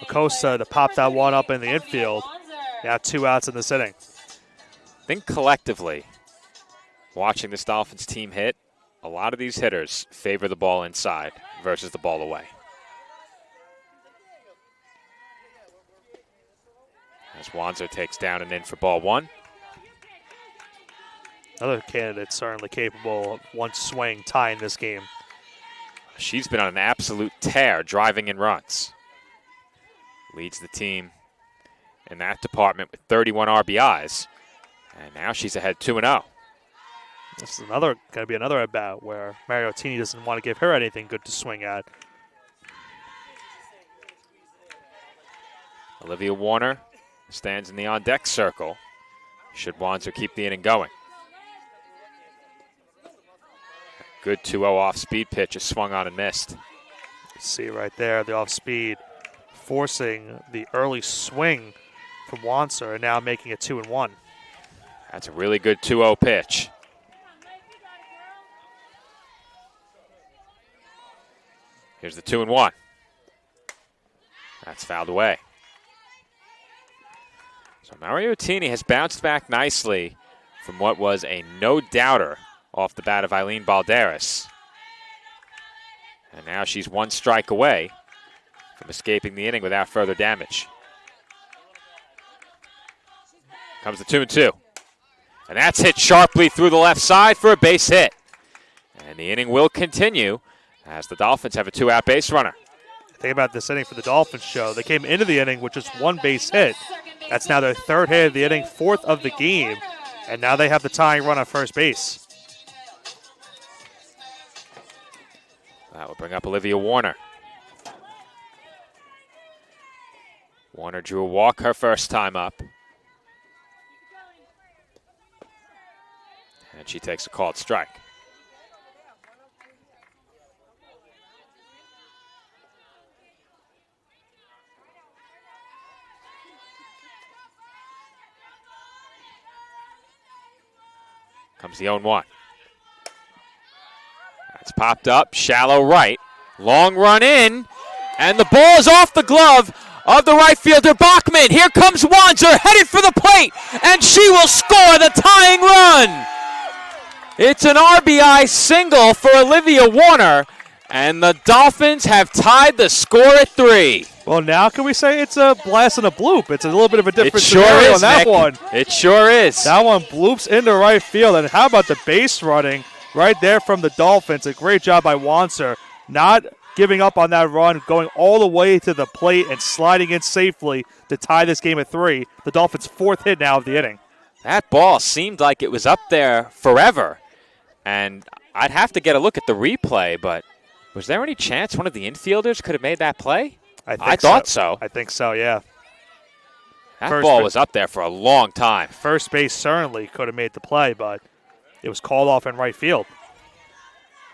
Acosta to pop that one up in the infield. Now 2 outs in this inning. I think collectively, watching this Dolphins team hit, a lot of these hitters favor the ball inside versus the ball away. As Wanzer takes down and in for ball 1. Another candidate certainly capable of one swing tying this game. She's been on an absolute tear driving in runs. Leads the team in that department with 31 RBIs. And now she's ahead 2-0. This is going to be another at-bat where Mariottini doesn't want to give her anything good to swing at. Olivia Warner stands in the on-deck circle. Should Wanzer keep the inning going. Good 2-0 off-speed pitch is swung on and missed. See right there, the off-speed forcing the early swing from Wanzer and now making it 2-1. That's a really good 2-0 pitch. Here's the 2-1. That's fouled away. So Mariottini has bounced back nicely from what was a no-doubter off the bat of Eileen Balderas. And now she's 1 strike away from escaping the inning without further damage. Comes the 2-2. And that's hit sharply through the left side for a base hit. And the inning will continue as the Dolphins have a 2-out base runner. Think about this inning for the Dolphins show. They came into the inning with just 1 base hit. That's now their 3rd hit of the inning, 4th of the game. And now they have the tying run on first base. That will bring up Olivia Warner. Warner drew a walk her first time up. And she takes a called strike. Comes the 0-1. That's popped up, shallow right. Long run in, and the ball is off the glove of the right fielder, Bachman. Here comes Wanzer, headed for the plate, and she will score the tying run. It's an RBI single for Olivia Warner, and the Dolphins have tied the score at 3. Well, now can we say it's a blast and a bloop? It's a little bit of a different It sure scenario is, on that Nick. one. It sure is. That one bloops into right field. And how about the base running right there from the Dolphins? A great job by Wanser, not giving up on that run, going all the way to the plate and sliding in safely to tie this game at 3. The Dolphins' 4th hit now of the inning. That ball seemed like it was up there forever. And I'd have to get a look at the replay, but was there any chance one of the infielders could have made that play? I thought so. I think so, yeah. That ball was up there for a long time. First base certainly could have made the play, but it was called off in right field.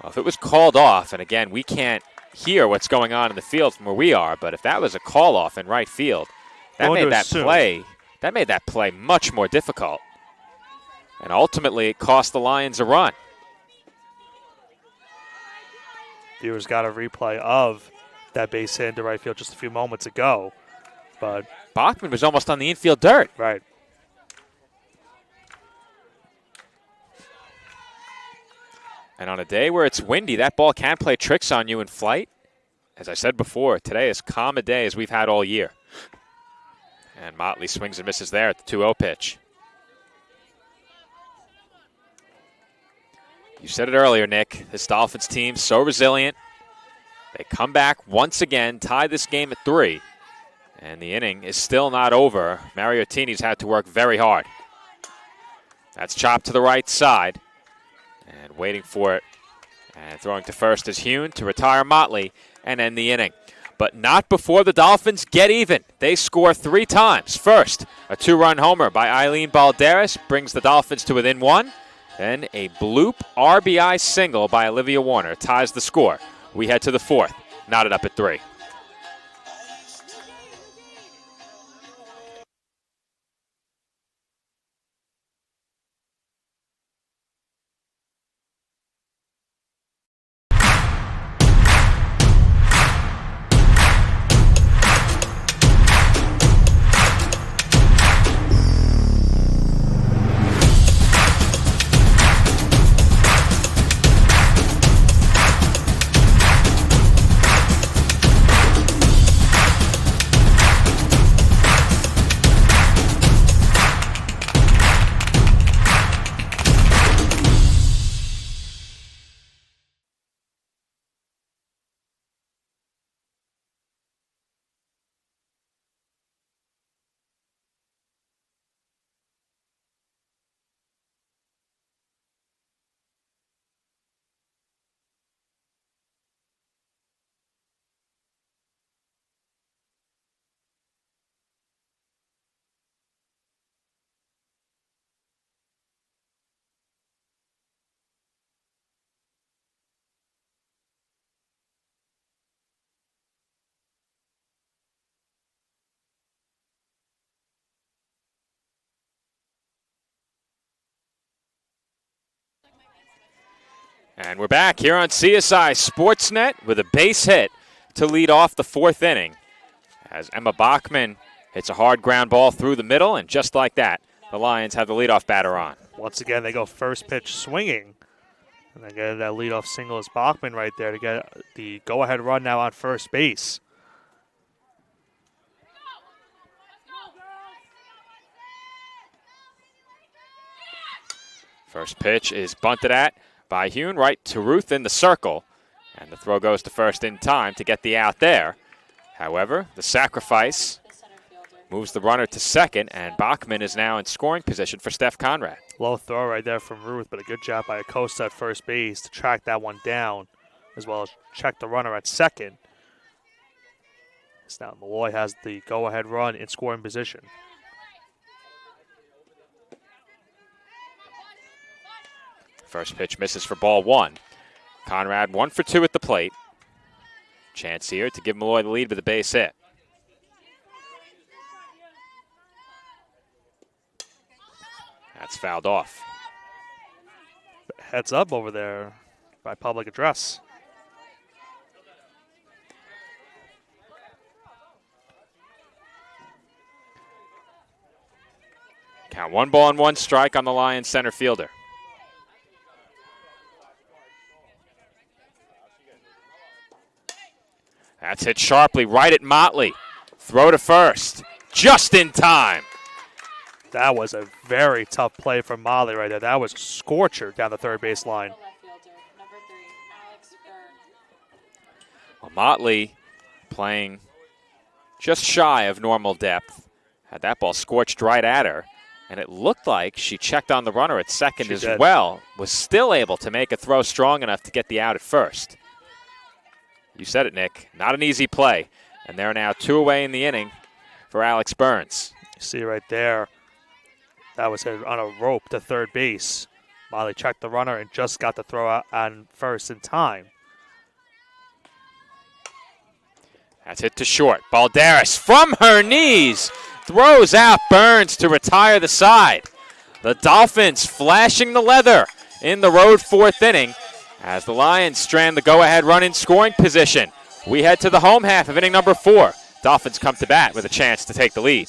Well, if it was called off, and again, we can't hear what's going on in the field from where we are, but if that was a call off in right field, that made that play much more difficult. And ultimately, it cost the Lions a run. Viewers got a replay of that base hit into right field just a few moments ago. But Bachman was almost on the infield dirt. Right. And on a day where it's windy, that ball can play tricks on you in flight. As I said before, today is calm a day as we've had all year. And Motley swings and misses there at the 2-0 pitch. You said it earlier, Nick. This Dolphins team so resilient. They come back once again, tie this game at 3. And the inning is still not over. Mariottini's had to work very hard. That's chopped to the right side. And waiting for it. And throwing to first is Hune to retire Motley and end the inning. But not before the Dolphins get even. They score 3 times. First, a 2-run homer by Eileen Balderas brings the Dolphins to within 1. Then a bloop RBI single by Olivia Warner ties the score. We head to the 4th, knotted up at 3. And we're back here on CSI Sportsnet with a base hit to lead off the 4th inning. As Emma Bachman hits a hard ground ball through the middle, and just like that, the Lions have the leadoff batter on. Once again, they go first pitch swinging. And they get that leadoff single as Bachman right there to get the go-ahead run now on first base. First pitch is bunted at by Hune, right to Ruth in the circle. And the throw goes to first in time to get the out there. However, the sacrifice moves the runner to second, and Bachman is now in scoring position for Steph Conrad. Low throw right there from Ruth, but a good job by Acosta at first base to track that one down, as well as check the runner at second. So now Molloy has the go-ahead run in scoring position. First pitch misses for ball 1. Conrad 1 for 2 at the plate. Chance here to give Molloy the lead with a base hit. That's fouled off. Heads up over there by public address. Count 1-1 on the Lions center fielder. That's hit sharply right at Motley. Throw to first. Just in time. That was a very tough play from Molloy right there. That was a scorcher down the third base line. Well, Motley playing just shy of normal depth. Had that ball scorched right at her. And it looked like she checked on the runner at second as well. Was still able to make a throw strong enough to get the out at first. You said it, Nick. Not an easy play. And they're now 2 away in the inning for Alex Burns. You see right there, that was hit on a rope to third base. Molloy checked the runner and just got the throw out on first in time. That's hit to short. Balderas from her knees throws out Burns to retire the side. The Dolphins flashing the leather in the road 4th inning as the Lions strand the go-ahead run in scoring position. We head to the home half of inning number 4. Dolphins come to bat with a chance to take the lead.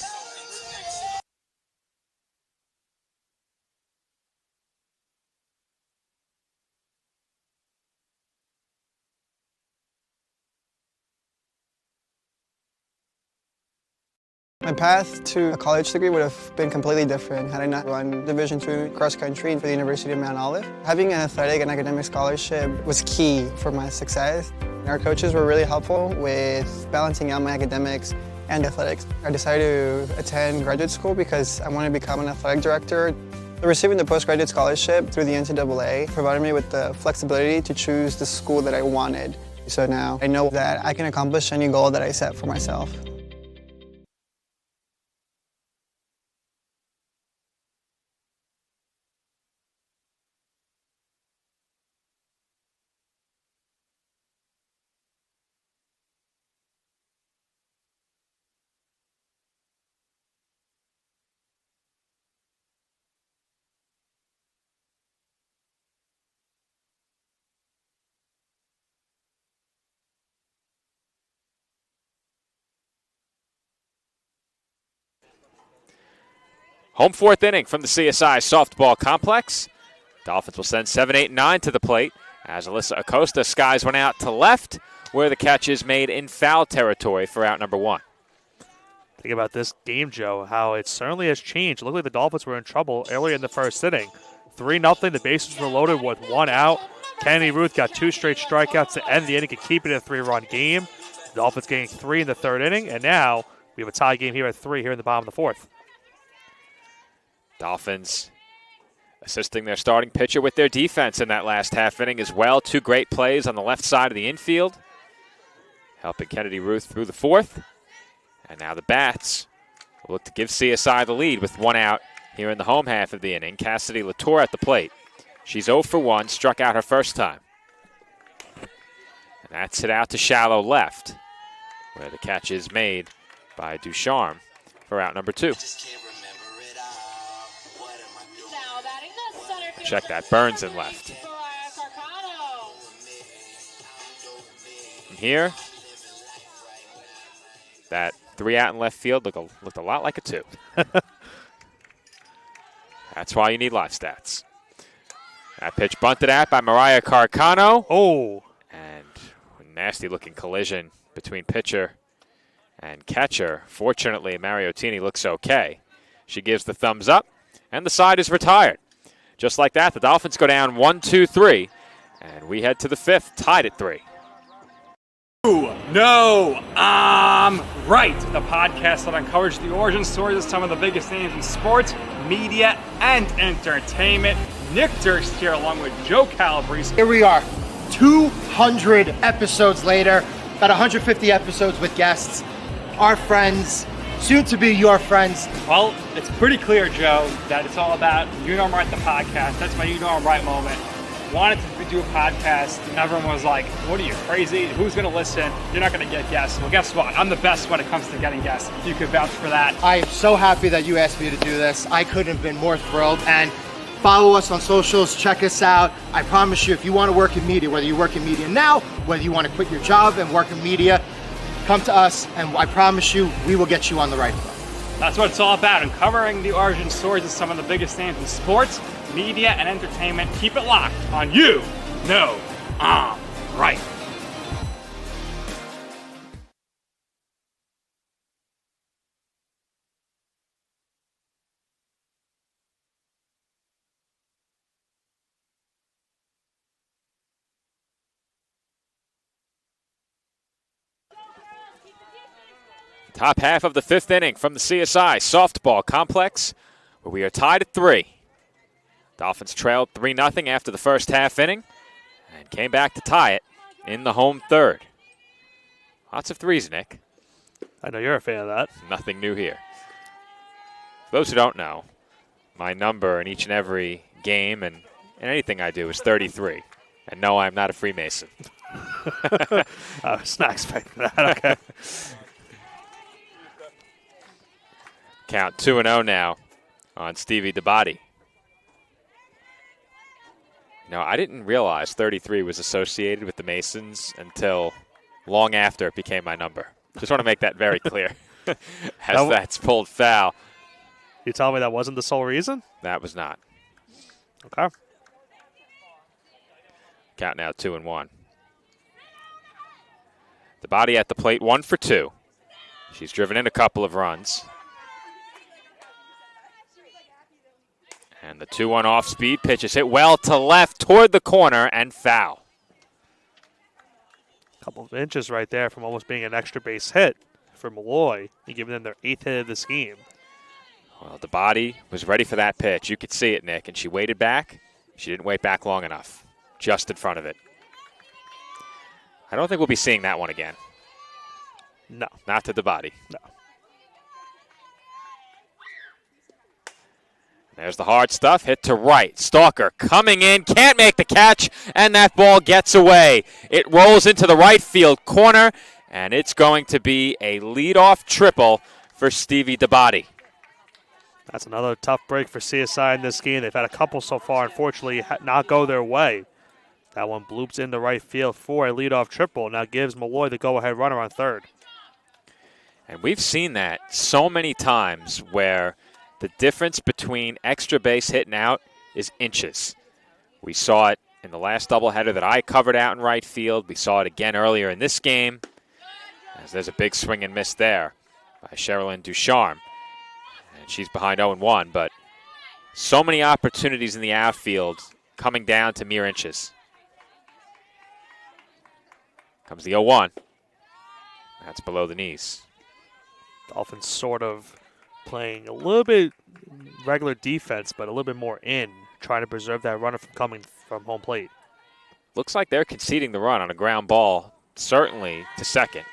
My path to a college degree would have been completely different had I not run Division II cross country for the University of Mount Olive. Having an athletic and academic scholarship was key for my success. Our coaches were really helpful with balancing out my academics and athletics. I decided to attend graduate school because I wanted to become an athletic director. Receiving the postgraduate scholarship through the NCAA provided me with the flexibility to choose the school that I wanted. So now I know that I can accomplish any goal that I set for myself. Home 4th inning from the CSI softball complex. Dolphins will send 7, 8, and 9 to the plate as Alyssa Acosta skies one out to left where the catch is made in foul territory for out number 1. Think about this game, Joe, how it certainly has changed. It looked like the Dolphins were in trouble earlier in the first inning. 3-0, the bases were loaded with 1 out. Kennedy Ruth got 2 straight strikeouts to end the inning and keep it a 3-run game. The Dolphins getting 3 in the 3rd inning, and now we have a tie game here at 3 here in the bottom of the 4th. Dolphins assisting their starting pitcher with their defense in that last half inning as well. 2 great plays on the left side of the infield, helping Kennedy Ruth through the 4th. And now the Bats will look to give CSI the lead with 1 out here in the home half of the inning. Cassidy Latour at the plate. She's 0 for 1, struck out her first time. And that's hit out to shallow left, where the catch is made by Ducharme for out number 2. Check that, Burns in left. From here, that 3 out in left field looked a lot like a 2. That's why you need live stats. That pitch bunted at by Mariah Carcano. Oh. And a nasty looking collision between pitcher and catcher. Fortunately, Mariottini looks okay. She gives the thumbs up, and the side is retired. Just like that, the Dolphins go down 1-2-3, and we head to the 5th, tied at 3. No, I'm right. The podcast that uncovers the origin stories of some of the biggest names in sports, media, and entertainment. Nick Durst here along with Joe Calabrese. Here we are, 200 episodes later, about 150 episodes with guests, our friends, soon to be your friends. Well, it's pretty clear, Joe, that it's all about You Know I'm Right, the podcast. That's my You Know I'm Right moment. Wanted to do a podcast, and everyone was like, what are you, crazy? Who's going to listen? You're not going to get guests. Well, guess what? I'm the best when it comes to getting guests. You could vouch for that. I am so happy that you asked me to do this. I couldn't have been more thrilled. And follow us on socials, check us out. I promise you, if you want to work in media, whether you work in media now, whether you want to quit your job and work in media, come to us, and I promise you, we will get you on the right foot. That's what it's all about, uncovering the origin stories of some of the biggest names in sports, media, and entertainment. Keep it locked on You Know I'm Right. Top half of the fifth inning from the CSI softball complex, where we are tied at 3. Dolphins trailed 3-0 after the first half inning and came back to tie it in the home third. Lots of threes, Nick. I know you're a fan of that. Nothing new here. For those who don't know, my number in each and every game and anything I do is 33. And no, I'm not a Freemason. I was not expecting that. Okay. Count 2-0 now on Stevie DeBody. No, I didn't realize 33 was associated with the Masons until long after it became my number. Just want to make that very clear. As that's pulled foul. You tell me that wasn't the sole reason? That was not. Okay. Count now 2-1. DeBody at the plate, 1 for 2. She's driven in a couple of runs. And the 2-1 off-speed pitch is hit well to left toward the corner and foul. Couple of inches right there from almost being an extra base hit for Molloy. You're giving them their 8th hit of this game. Well, DeBody was ready for that pitch. You could see it, Nick, and she waited back. She didn't wait back long enough. Just in front of it. I don't think we'll be seeing that one again. No. Not to DeBody. No. There's the hard stuff, hit to right. Stalker coming in, can't make the catch, and that ball gets away. It rolls into the right field corner, and it's going to be a leadoff triple for Stevie DeBody. That's another tough break for CSI in this game. They've had a couple so far, unfortunately, not go their way. That one bloops into right field for a leadoff triple. Now gives Molloy the go-ahead runner on third. And we've seen that so many times where the difference between extra base hit and out is inches. We saw it in the last doubleheader that I covered out in right field. We saw it again earlier in this game, as there's a big swing and miss there by Sherilyn Ducharme. And she's behind 0-1, but so many opportunities in the outfield coming down to mere inches. Comes the 0-1. That's below the knees. Dolphins sort of playing a little bit regular defense, but a little bit more in, trying to preserve that runner from coming from home plate. Looks like they're conceding the run on a ground ball, certainly to second.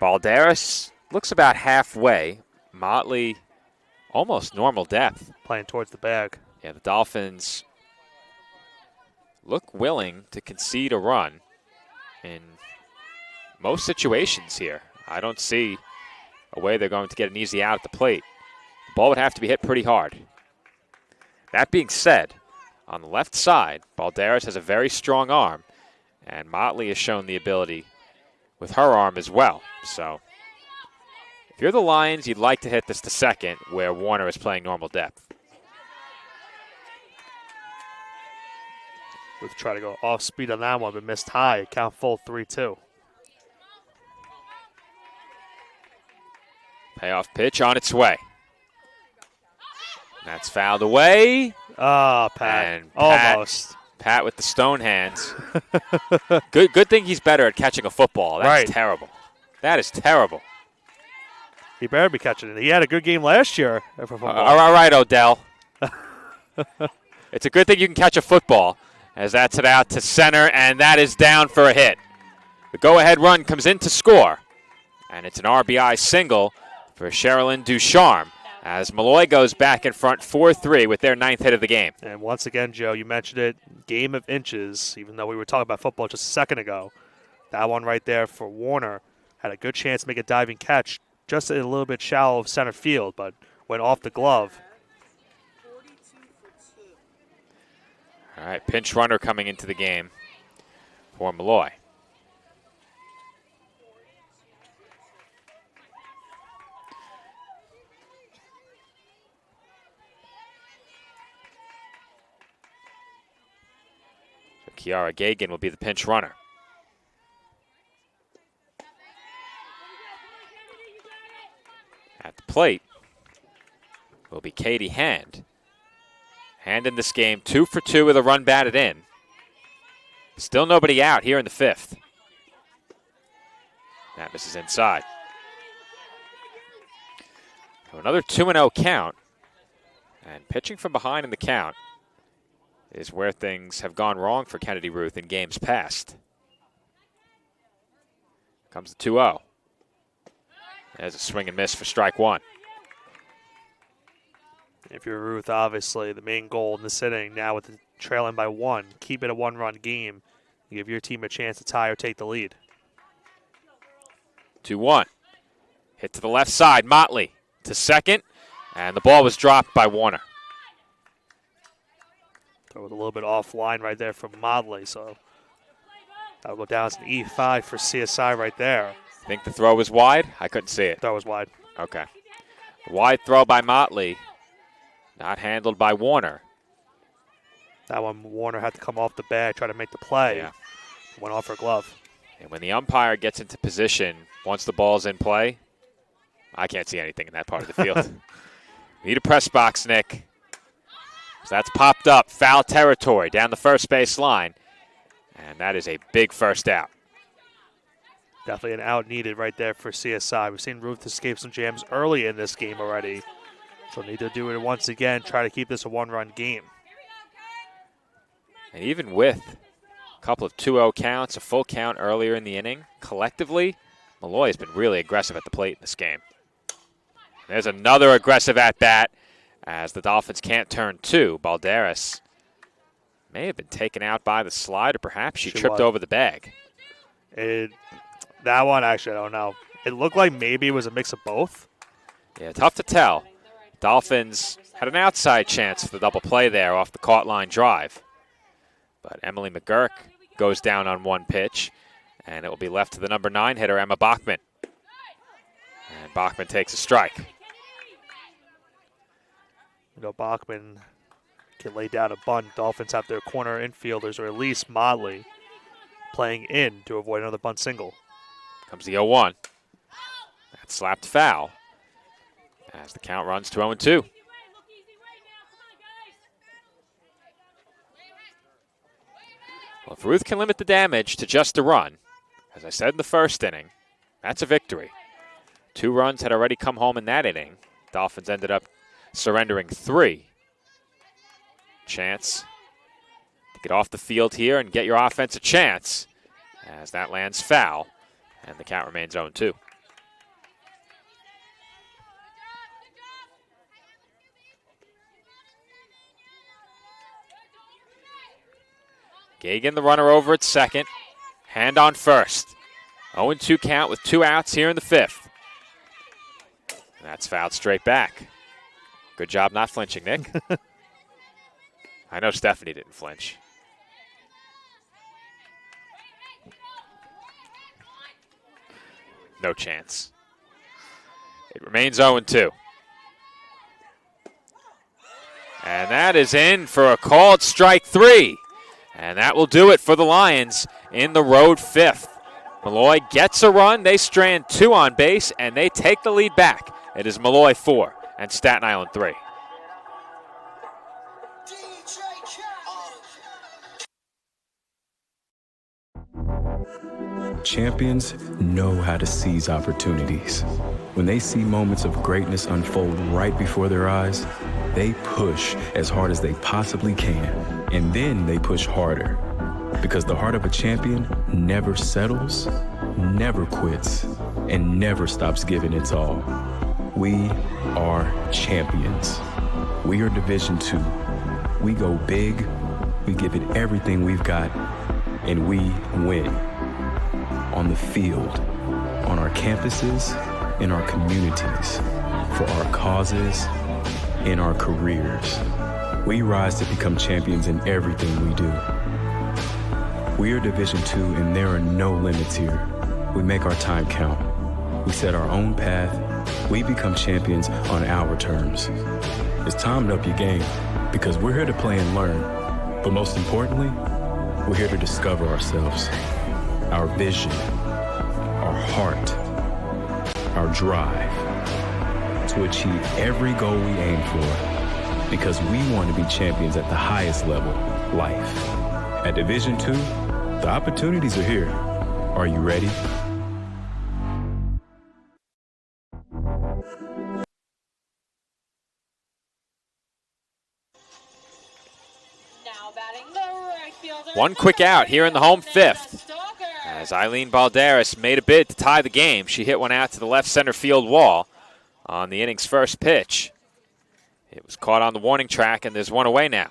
Balderas looks about halfway. Motley, almost normal depth. Playing towards the bag. Yeah, the Dolphins look willing to concede a run in most situations here. I don't see a way they're going to get an easy out at the plate. The ball would have to be hit pretty hard. That being said, on the left side, Balderas has a very strong arm, and Motley has shown the ability with her arm as well. So if you're the Lions, you'd like to hit this to second where Warner is playing normal depth. We've tried to go off speed on that one, but missed high. Count full 3-2. Payoff pitch on its way. That's fouled away. Ah, Pat. And Almost. Pat with the stone hands. Good thing he's better at catching a football. That's right. Terrible. That is terrible. He better be catching it. He had a good game last year for football. All right, Odell. It's a good thing you can catch a football, as that's it out to center, and that is down for a hit. The go-ahead run comes in to score, and it's an RBI single for Sherilyn Ducharme, as Molloy goes back in front 4-3 with their 9th hit of the game. And once again, Joe, you mentioned it, game of inches, even though we were talking about football just a second ago. That one right there for Warner had a good chance to make a diving catch, just a little bit shallow of center field, but went off the glove. All right, pinch runner coming into the game for Molloy. Kiara Gagan will be the pinch runner. At the plate will be Katie Hand. Hand in this game, 2 for 2 with a run batted in. Still nobody out here in the 5th. That misses inside. So another 2-0 count. And pitching from behind in the count is where things have gone wrong for Kennedy Ruth in games past. Comes the 2-0. There's a swing and miss for strike one. If you're Ruth, obviously the main goal in this inning now with the trailing by 1, keep it a 1-run game. Give your team a chance to tie or take the lead. 2-1. Hit to the left side. Motley to second. And the ball was dropped by Warner. Throw it a little bit offline right there from Motley. So that'll go down as an E5 for CSI right there. Think the throw was wide? I couldn't see it. Throw was wide. Okay. Wide throw by Motley. Not handled by Warner. That one, Warner had to come off the bag, try to make the play. Yeah. Went off her glove. And when the umpire gets into position, once the ball's in play, I can't see anything in that part of the field. Need a press box, Nick. So that's popped up. Foul territory down the first base line. And that is a big first out. Definitely an out needed right there for CSI. We've seen Ruth escape some jams early in this game already. So need to do it once again, try to keep this a 1-run game. And even with a couple of 2-0 counts, a full count earlier in the inning, collectively, Molloy has been really aggressive at the plate in this game. There's another aggressive at-bat as the Dolphins can't turn 2. Balderas may have been taken out by the slide, or perhaps she tripped over the bag. That one, actually, I don't know. It looked like maybe it was a mix of both. Yeah, tough to tell. Dolphins had an outside chance for the double play there off the caught line drive. But Emily McGurk goes down on one pitch, and it will be left to the number 9 hitter, Emma Bachman. And Bachman takes a strike. You know, Bachman can lay down a bunt. Dolphins have their corner infielders, or at least Motley, playing in to avoid another bunt single. Comes the 0-1. That's slapped foul as the count runs to 0-2. Well, if Ruth can limit the damage to just a run, as I said in the first inning, that's a victory. 2 runs had already come home in that inning. Dolphins ended up surrendering 3. Chance to get off the field here and get your offense a chance as that lands foul, and the count remains 0-2. Gagan, the runner, over at second. Hand on first. 0-2 count with 2 outs here in the 5th. And that's fouled straight back. Good job not flinching, Nick. I know Stephanie didn't flinch. No chance. It remains 0-2. And that is in for a called strike 3. And that will do it for the Lions in the road 5th. Molloy gets a run. They strand 2 on base, and they take the lead back. It is Molloy 4 and Staten Island 3. Champions know how to seize opportunities. When they see moments of greatness unfold right before their eyes, they push as hard as they possibly can, and then they push harder. Because the heart of a champion never settles, never quits, and never stops giving its all. We are champions. We are Division II. We go big, we give it everything we've got, and we win. On the field, on our campuses, in our communities, for our causes, in our careers. We rise to become champions in everything we do. We are Division II, and there are no limits here. We make our time count. We set our own path. We become champions on our terms. It's time to up your game, because we're here to play and learn. But most importantly, We're here to discover ourselves, our vision, our heart, our drive, to achieve every goal we aim for, because we want to be champions at the highest level, life. At Division II, the opportunities are here. Are you ready? Now batting the right fielder. One quick out here in the home fifth. As Eileen Balderas made a bid to tie the game, she hit one out to the left center field wall on the inning's first pitch. It was caught on the warning track, and there's one away now.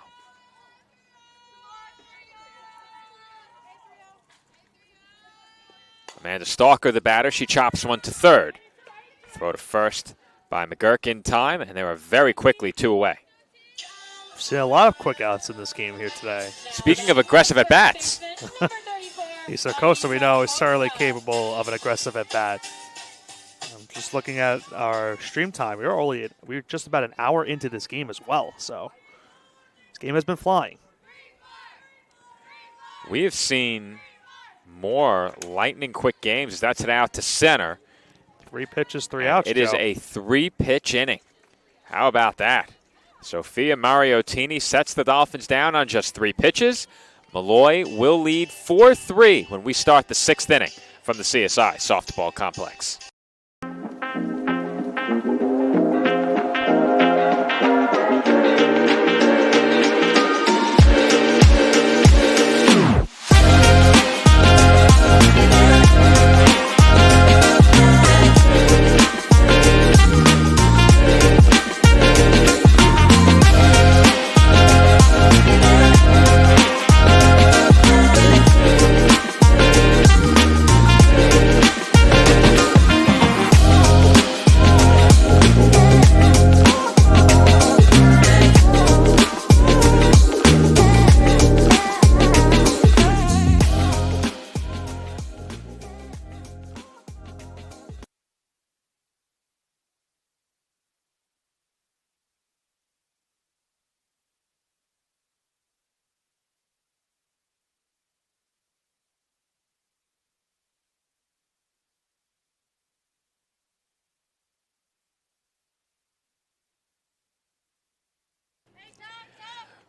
Amanda Stalker, the batter, she chops one to third. Throw to first by McGurk in time, and they were very quickly 2 away. We've seen a lot of quick outs in this game here today. Speaking of aggressive at-bats. Issa Costa, we know, is certainly capable of an aggressive at-bat. I'm just looking at our stream time. We're just about an hour into this game as well, so this game has been flying. We have seen more lightning quick games as that's it out to center. 3 pitches, 3 outs. It is a 3-pitch inning. How about that? Sophia Mariottini sets the Dolphins down on just 3 pitches. Molloy will lead 4-3 when we start the 6th inning from the CSI Softball Complex.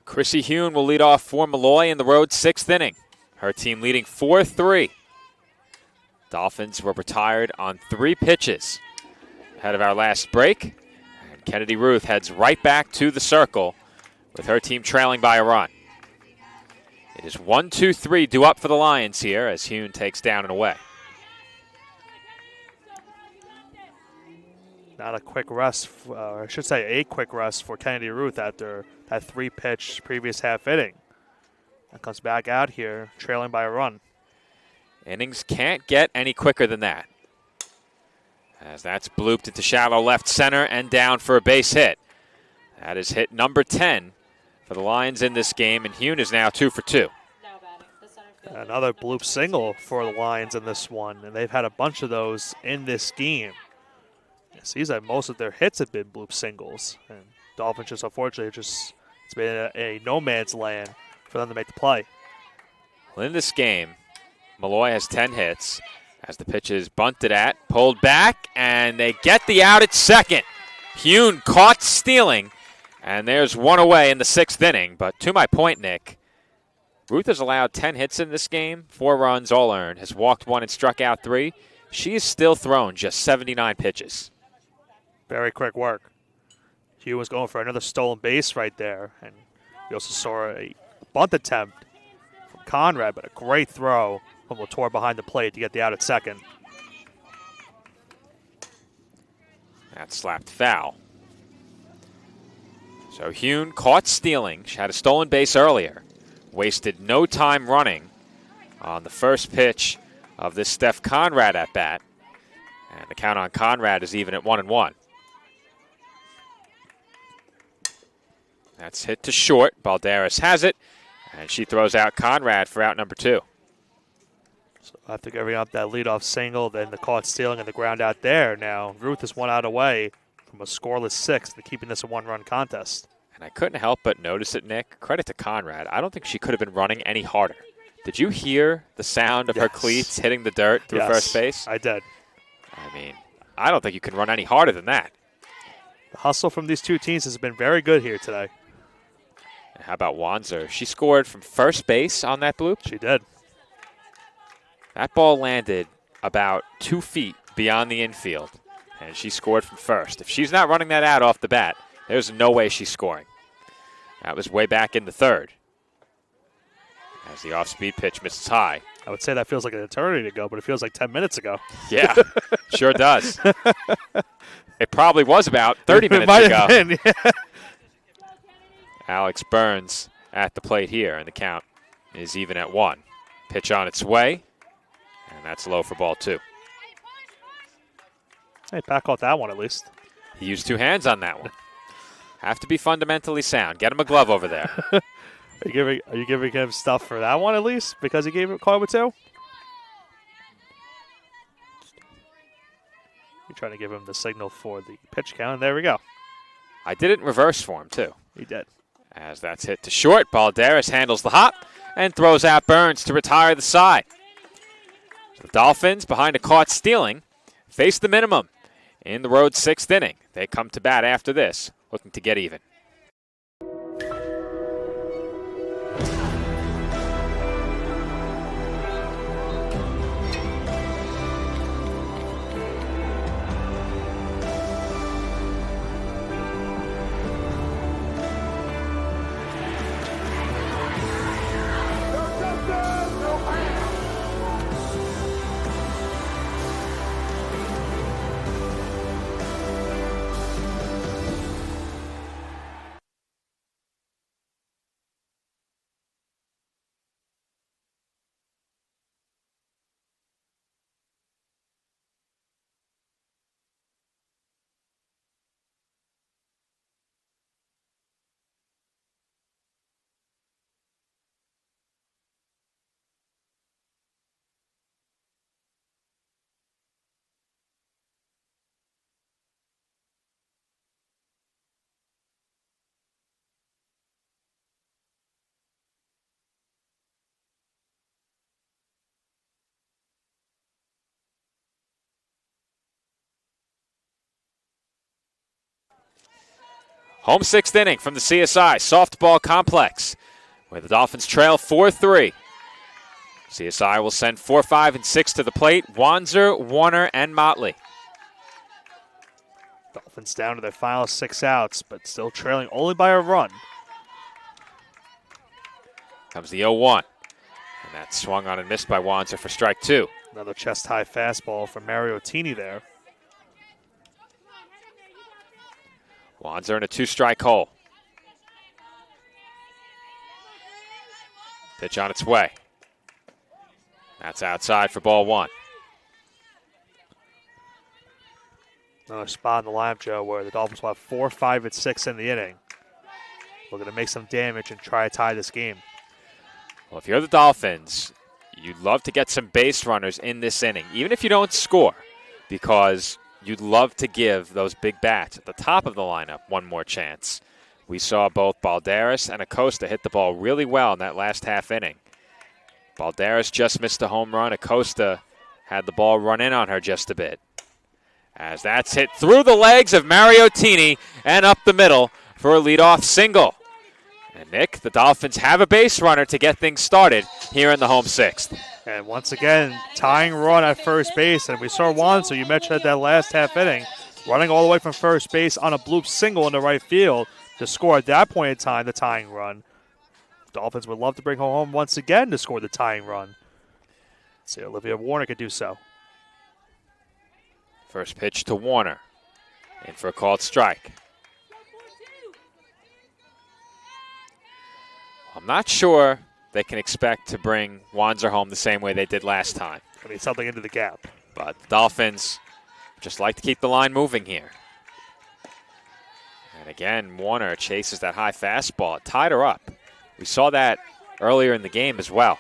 Chrissy Hune will lead off for Molloy in the road 6th inning. Her team leading 4-3. Dolphins were retired on 3 pitches ahead of our last break. And Kennedy Ruth heads right back to the circle with her team trailing by a run. It is 1-2-3 due up for the Lions here as Hune takes down and away. Not a quick rest, I should say a quick rest for Kennedy Ruth after that 3-pitch previous half inning. And comes back out here trailing by a run. Innings can't get any quicker than that. As that's blooped into shallow left center and down for a base hit. That is hit number 10 for the Lions in this game, and Hune is now 2 for 2. Another bloop single for the Lions in this one, and they've had a bunch of those in this game. It seems that most of their hits have been bloop singles, and Dolphins just unfortunately it's been a no man's land for them to make the play. Well, in this game, Molloy has 10 hits as the pitch is bunted at, pulled back, and they get the out at second. Hune caught stealing, and there's one away in the 6th inning. But to my point, Nick, Ruth has allowed 10 hits in this game, 4 runs all earned, has walked 1 and struck out 3. She has still thrown just 79 pitches. Very quick work. Hugh was going for another stolen base right there, and we also saw a bunt attempt from Conrad, but a great throw from Latour behind the plate to get the out at second. That slapped foul. So Hune caught stealing. She had a stolen base earlier. Wasted no time running on the first pitch of this Steph Conrad at bat. And the count on Conrad is even at 1-1. That's hit to short. Balderas has it, and she throws out Conrad for out number 2. So after giving up that leadoff single, then the caught stealing and the ground out there, now Ruth is 1 out away from a scoreless 6th and keeping this a 1-run contest. And I couldn't help but notice it, Nick. Credit to Conrad. I don't think she could have been running any harder. Did you hear the sound of her cleats hitting the dirt through first base? I did. I mean, I don't think you can run any harder than that. The hustle from these two teams has been very good here today. And how about Wanzer? She scored from first base on that bloop. She did. That ball landed about 2 feet beyond the infield, and she scored from first. If she's not running that out off the bat, there's no way she's scoring. That was way back in the third. As the off-speed pitch misses high. I would say that feels like an eternity ago, but it feels like 10 minutes ago. Yeah, sure does. It probably was about 30 minutes it might ago. Have been, yeah. Alex Burns at the plate here, and the count is even at 1. Pitch on its way, and that's low for ball 2. Hey, back off that one at least. He used 2 hands on that one. Have to be fundamentally sound. Get him a glove over there. Are you giving him stuff for that one at least because he caught it with 2? You're trying to give him the signal for the pitch count, and there we go. I did it in reverse for him, too. He did. As that's hit to short, Balderas handles the hop and throws out Burns to retire the side. The Dolphins, behind a caught stealing, face the minimum in the road 6th inning. They come to bat after this, looking to get even. Home 6th inning from the CSI Softball Complex, where the Dolphins trail 4-3. CSI will send 4, 5, and 6 to the plate. Wanzer, Warner, and Motley. Dolphins down to their final 6 outs, but still trailing only by a run. Comes the 0-1. And that's swung on and missed by Wanzer for strike 2. Another chest-high fastball from Mariottini there. Wanzer in a 2-strike hole. Pitch on its way. That's outside for ball 1. Another spot in the lineup, Joe, where the Dolphins will have 4, 5, and 6 in the inning. Looking to make some damage and try to tie this game. Well, if you're the Dolphins, you'd love to get some base runners in this inning, even if you don't score, because you'd love to give those big bats at the top of the lineup one more chance. We saw both Balderas and Acosta hit the ball really well in that last half inning. Balderas just missed a home run. Acosta had the ball run in on her just a bit. As that's hit through the legs of Mariottini and up the middle for a leadoff single. And Nick, the Dolphins have a base runner to get things started here in the home 6th. And once again, tying run at first base. And we saw Wanzer, you mentioned that last half inning, running all the way from first base on a bloop single into right field to score at that point in time the tying run. Dolphins would love to bring home once again to score the tying run. Let's see, Olivia Warner could do so. First pitch to Warner. In for a called strike. I'm not sure they can expect to bring Wanzer home the same way they did last time. I mean, something into the gap. But the Dolphins just like to keep the line moving here. And again, Warner chases that high fastball. It tied her up. We saw that earlier in the game as well.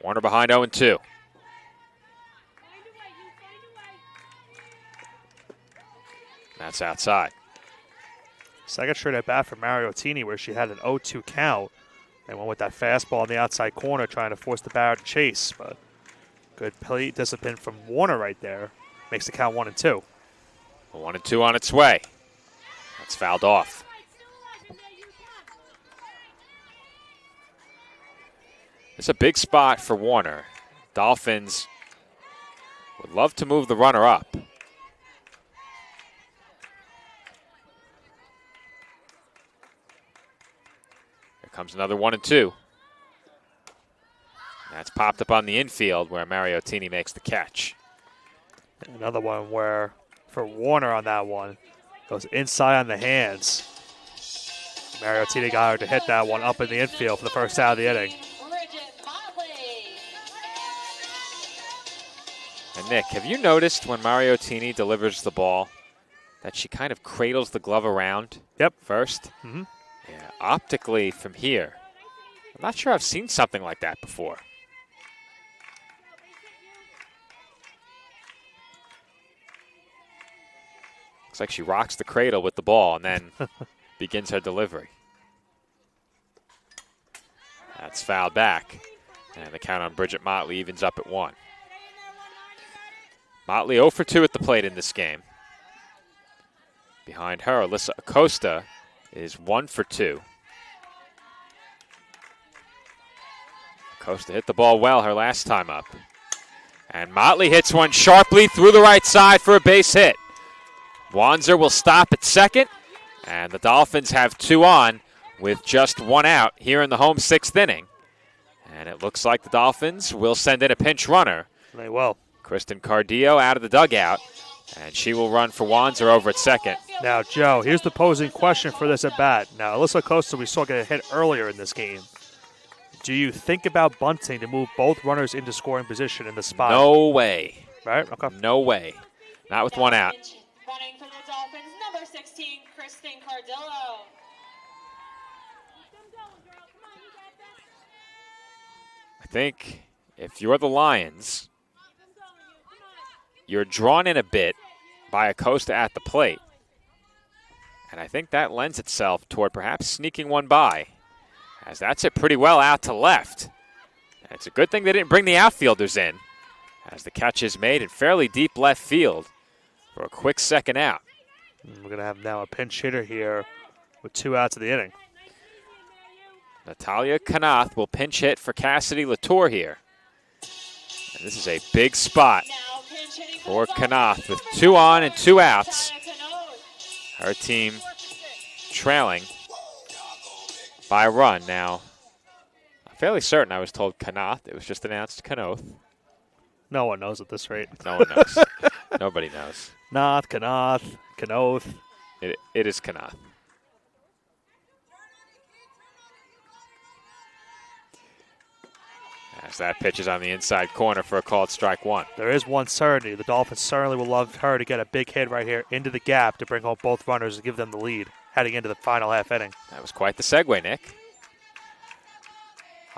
Warner behind 0-2. That's outside. Second straight at bat for Mariottini where she had an 0-2 count and went with that fastball in the outside corner trying to force the batter to chase. But good plate discipline from Warner right there. Makes the count 1-2. 1-2 on its way. That's fouled off. It's a big spot for Warner. Dolphins would love to move the runner up. Here comes another 1-2. That's popped up on the infield where Mariottini makes the catch. Another one where, for Warner on that one, goes inside on the hands. Mariottini got her to hit that one up in the infield for the first out of the inning. And Nick, have you noticed when Mariottini delivers the ball that she kind of cradles the glove around first? Mm-hmm. Yeah, optically from here, I'm not sure I've seen something like that before. Looks like she rocks the cradle with the ball and then begins her delivery. That's fouled back. And the count on Bridget Motley evens up at 1. Motley 0 for 2 at the plate in this game. Behind her, Alyssa Acosta is 1 for 2. Acosta hit the ball well her last time up. And Motley hits one sharply through the right side for a base hit. Wanzer will stop at second, and the Dolphins have 2 on with just 1 out here in the home 6th inning. And it looks like the Dolphins will send in a pinch runner. They will. Kristen Cardillo out of the dugout, and she will run for Wanzer over at second. Now, Joe, here's the posing question for this at bat. Now, Alyssa Acosta, we saw get a hit earlier in this game. Do you think about bunting to move both runners into scoring position in the spot? No way. Right? Okay. No way. Not with 1 out. Running for the Dolphins, number 16, Kristen Cardillo. I think if you're the Lions, you're drawn in a bit by Acosta at the plate. And I think that lends itself toward perhaps sneaking one by, as that's it pretty well out to left. And it's a good thing they didn't bring the outfielders in, as the catch is made in fairly deep left field for a quick second out. We're going to have now a pinch hitter here with 2 outs of the inning. Natalia Kanath will pinch hit for Cassidy Latour here. And this is a big spot for Kanath with 2 on and 2 outs. Her team trailing by a run now. I'm fairly certain I was told Kanath. It was just announced Kanoth. No one knows at this rate. No one knows. Nobody knows. Kanath, Kanoth. It is Kanath. As that pitch is on the inside corner for a called strike 1. There is one certainty. The Dolphins certainly will love her to get a big hit right here into the gap to bring home both runners and give them the lead heading into the final half inning. That was quite the segue, Nick.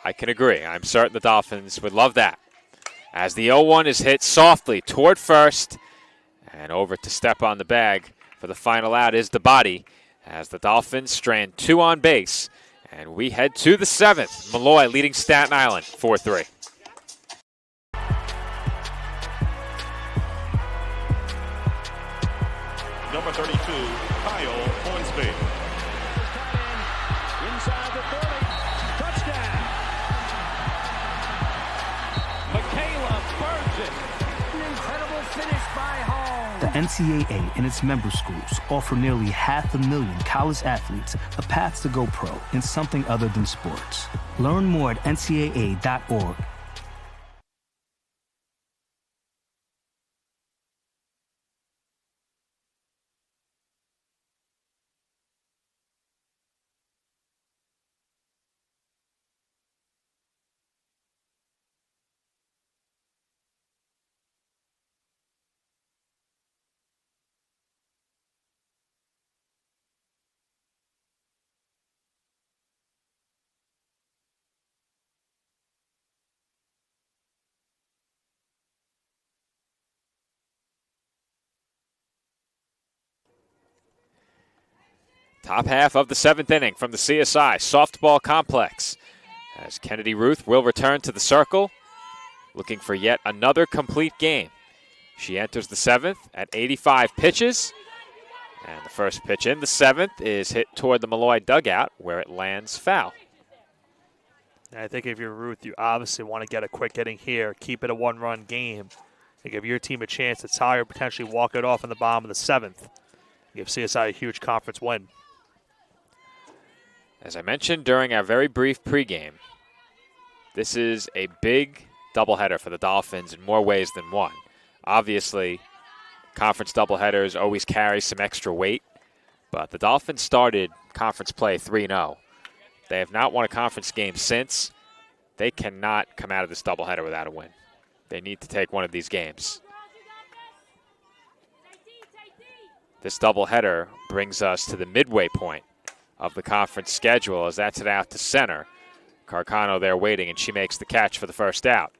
I can agree. I'm certain the Dolphins would love that. As the 0-1 is hit softly toward first, and over to step on the bag for the final out is the body, as the Dolphins strand 2 on base. And we head to the 7th. Molloy leading Staten Island 4-3. Number 32, Kyle Hornsby. Inside the 30. Touchdown. Michaela Burgess. An incredible finish by Hall. The NCAA and its member schools offer nearly 500,000 college athletes a path to go pro in something other than sports. Learn more at ncaa.org. Top half of the 7th inning from the CSI Softball Complex, as Kennedy Ruth will return to the circle, looking for yet another complete game. She enters the 7th at 85 pitches, and the first pitch in the 7th is hit toward the Molloy dugout, where it lands foul. I think if you're Ruth, you obviously want to get a quick inning here, keep it a one-run game, and give your team a chance to tie or potentially walk it off in the bottom of the 7th. Give CSI a huge conference win. As I mentioned during our very brief pregame, this is a big doubleheader for the Dolphins in more ways than one. Obviously, conference doubleheaders always carry some extra weight, but the Dolphins started conference play 3-0. They have not won a conference game since. They cannot come out of this doubleheader without a win. They need to take one of these games. This doubleheader brings us to the midway point of the conference schedule, as that's it out to center. Carcano there waiting, and she makes the catch for the first out.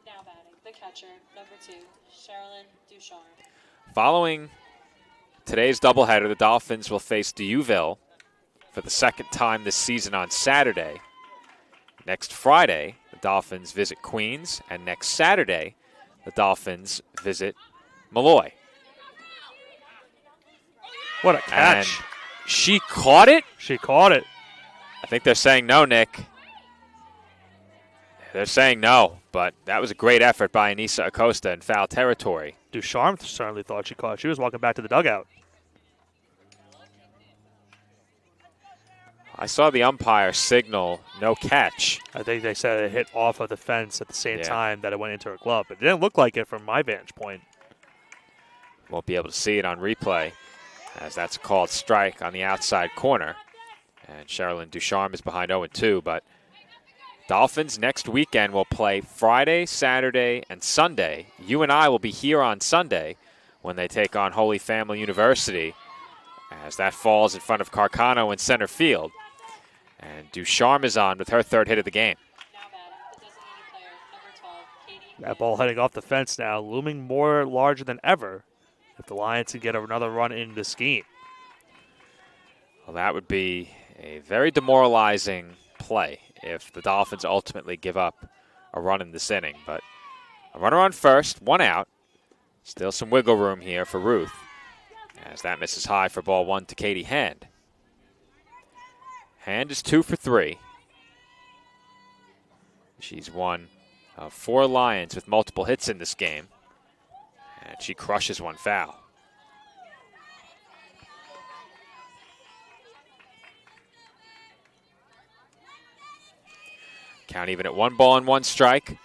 Now batting, the catcher, number 2, Sherilyn Ducharme. Following today's doubleheader, the Dolphins will face Deauville for the second time this season on Saturday. Next Friday, the Dolphins visit Queens, and next Saturday, the Dolphins visit Molloy. What a catch. And she caught it? She caught it. I think they're saying no, Nick. They're saying no, but that was a great effort by Anissa Acosta in foul territory. Ducharme certainly thought she caught it. She was walking back to the dugout. I saw the umpire signal no catch. I think they said it hit off of the fence at the same time that it went into her glove. But it didn't look like it from my vantage point. Won't be able to see it on replay, as that's a called strike on the outside corner. And Sherilyn Ducharme is behind 0-2, but Dolphins next weekend will play Friday, Saturday, and Sunday. You and I will be here on Sunday when they take on Holy Family University, as that falls in front of Carcano in center field. And Ducharme is on with her third hit of the game. That ball heading off the fence now, looming more larger than ever if the Lions can get another run in this game. Well, that would be a very demoralizing play if the Dolphins ultimately give up a run in this inning. But a runner on first, one out. Still some wiggle room here for Ruth, as that misses high for ball 1 to Katie Hand. Hand is 2 for 3. She's one of 4 Lions with multiple hits in this game, and she crushes one foul. Count even at 1 ball and 1 strike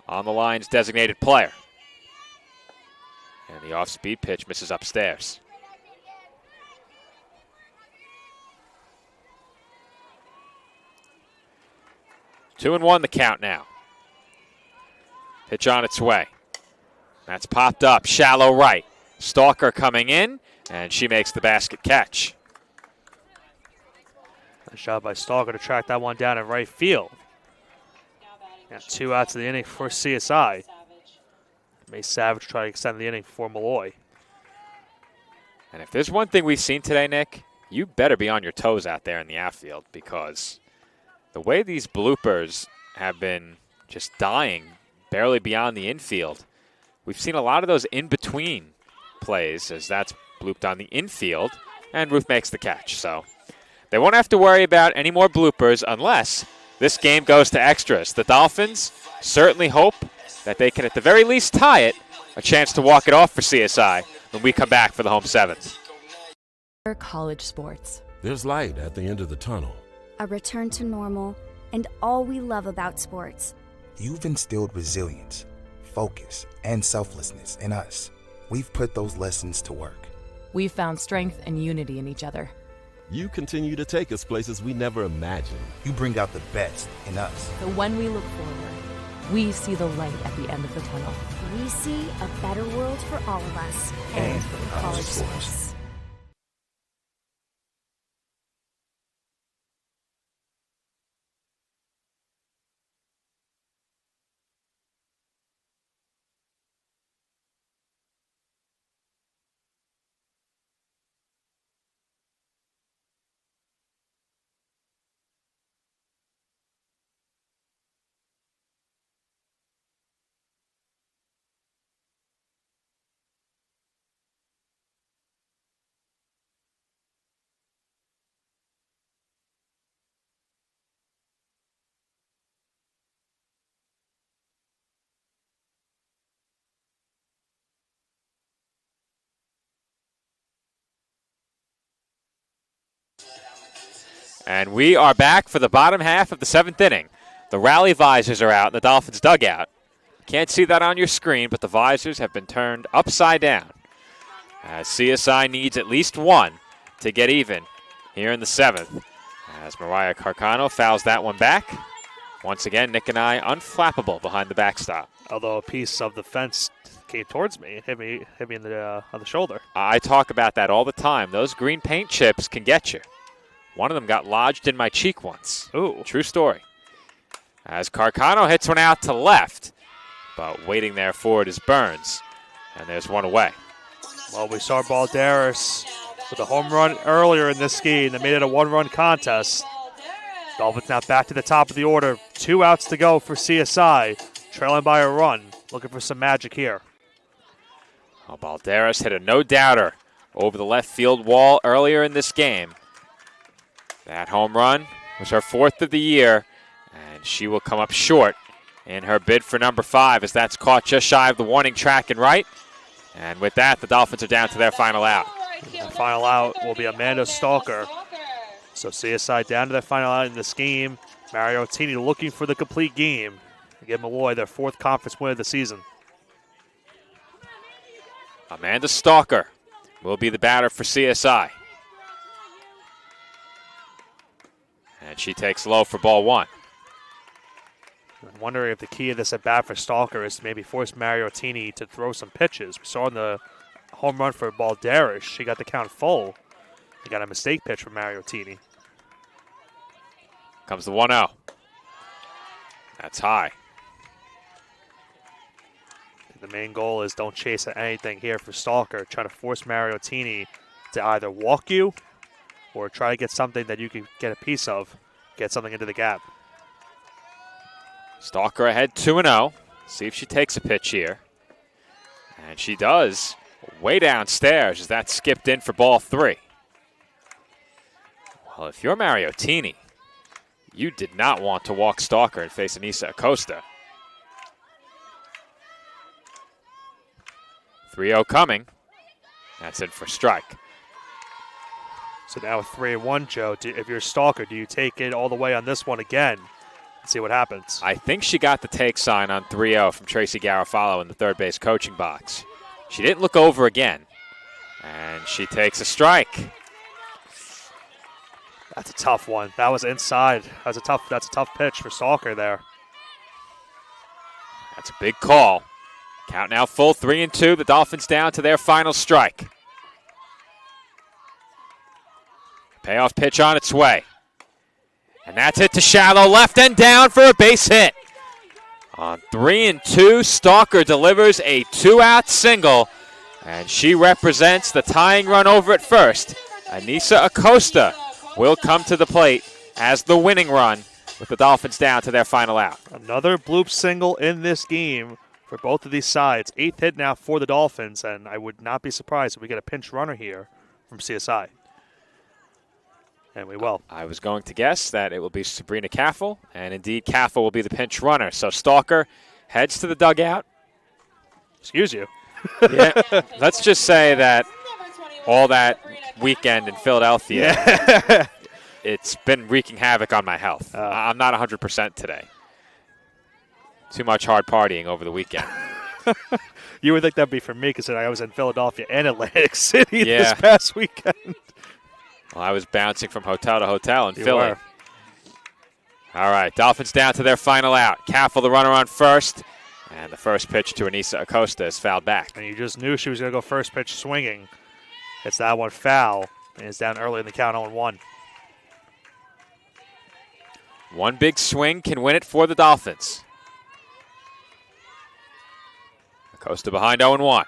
on the Lions' designated player. And the off-speed pitch misses upstairs. Two and 1 the count now. Pitch on its way. That's popped up, shallow right. Stalker coming in, and she makes the basket catch. Nice job by Stalker to track that one down in right field. Got 2 outs of the inning for CSI. May Savage try to extend the inning for Molloy. And if there's one thing we've seen today, Nick, you better be on your toes out there in the outfield, because the way these bloopers have been just dying barely beyond the infield, we've seen a lot of those in-between plays, as that's blooped on the infield, and Ruth makes the catch. So they won't have to worry about any more bloopers unless this game goes to extras. The Dolphins certainly hope that they can at the very least tie it, a chance to walk it off for CSI when we come back for the home 7th. College sports. There's light at the end of the tunnel. A return to normal, and all we love about sports. You've instilled resilience, focus, and selflessness in us. We've put those lessons to work. We've found strength and unity in each other. You continue to take us places we never imagined. You bring out the best in us. So when we look forward, we see the light at the end of the tunnel. We see a better world for all of us and for college sports. And we are back for the bottom half of the 7th inning. The rally visors are out in the Dolphins dugout. Can't see that on your screen, but the visors have been turned upside down, as CSI needs at least one to get even here in the 7th. As Mariah Carcano fouls that one back. Once again, Nick and I unflappable behind the backstop. Although a piece of the fence came towards me and hit me in the on the shoulder. I talk about that all the time. Those green paint chips can get you. One of them got lodged in my cheek once. Ooh. True story. As Carcano hits one out to left, but waiting there for it is Burns. And there's one away. Well, we saw Balderas with a home run earlier in this game that made it a one-run contest. Dolphins now back to the top of the order. 2 outs to go for CSI, trailing by a run. Looking for some magic here. Well, Balderas hit a no-doubter over the left field wall earlier in this game. That home run was her 4th of the year, and she will come up short in her bid for number 5 as that's caught just shy of the warning track and right. And with that, the Dolphins are down to their final out. The final out will be Amanda Stalker. So CSI down to their final out in this game. Mariottini looking for the complete game to give Molloy their 4th conference win of the season. Amanda Stalker will be the batter for CSI. And she takes low for ball 1. I'm wondering if the key of this at bat for Stalker is to maybe force Mariottini to throw some pitches. We saw in the home run for Balderas, she got the count full. He got a mistake pitch from Mariottini. Comes the 1-0. That's high. The main goal is don't chase at anything here for Stalker. Try to force Mariottini to either walk you or try to get something that you can get a piece of, get something into the gap. Stalker ahead 2-0. See if she takes a pitch here. And she does. Way downstairs as that skipped in for ball 3. Well, if you're Mariottini, you did not want to walk Stalker and face Anissa Acosta. 3-0 coming. That's in for strike. So now with 3-1, Joe, if you're Stalker, do you take it all the way on this one again and see what happens? I think she got the take sign on 3-0 from Tracy Garofalo in the third base coaching box. She didn't look over again, and she takes a strike. That's a tough one. That was inside. That's a tough pitch for Stalker there. That's a big call. Count now full, 3-2. The Dolphins down to their final strike. Payoff pitch on its way. And that's hit to shallow left and down for a base hit. On 3-2, Stalker delivers a 2-out single, and she represents the tying run over at first. Anissa Acosta will come to the plate as the winning run with the Dolphins down to their final out. Another bloop single in this game for both of these sides. 8th hit now for the Dolphins, and I would not be surprised if we get a pinch runner here from CSI. And we will. I was going to guess that it will be Sabrina Caffel, and indeed Caffel will be the pinch runner. So Stalker heads to the dugout. Excuse you. Yeah, let's just say that all that weekend in Philadelphia, it's been wreaking havoc on my health. I'm not 100% today. Too much hard partying over the weekend. You would think that'd be for me because I was in Philadelphia and Atlantic City this past weekend. Well, I was bouncing from hotel to hotel in You Philly. were. All right, Dolphins down to their final out. Caffel, the runner on first, and the first pitch to Anissa Acosta is fouled back. And you just knew she was going to go first pitch swinging. It's that one foul, and it's down early in the count 0-1. One big swing can win it for the Dolphins. Acosta behind 0-1.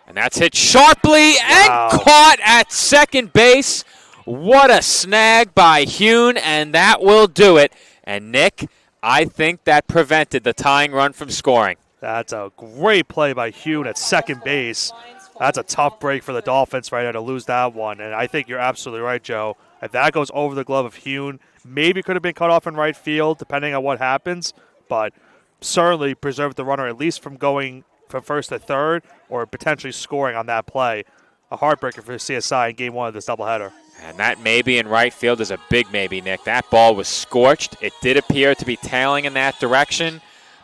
And that's hit sharply and caught at second base. What a snag by Hune, and that will do it. And Nick, I think that prevented the tying run from scoring. That's a great play by Hune at second base. That's a tough break for the Dolphins right now to lose that one. And I think you're absolutely right, Joe. If that goes over the glove of Hune, maybe could have been cut off in right field, depending on what happens. But certainly preserved the runner at least from going from first to third or potentially scoring on that play. A heartbreaker for CSI in game 1 of this doubleheader. And that maybe in right field is a big maybe, Nick. That ball was scorched. It did appear to be tailing in that direction,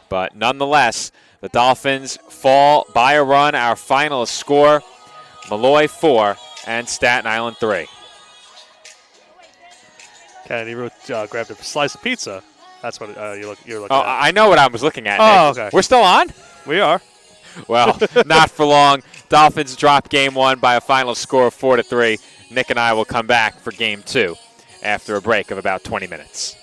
but nonetheless, the Dolphins fall by a run. Our final score, Molloy 4 and Staten Island 3. Kennedy Root grabbed a slice of pizza. That's what you're looking Oh, at. I know what I was looking at, Oh, Nick. okay. We're still on? We are. Well, not for long. Dolphins drop game 1 by a final score of 4-3. Nick and I will come back for game 2 after a break of about 20 minutes.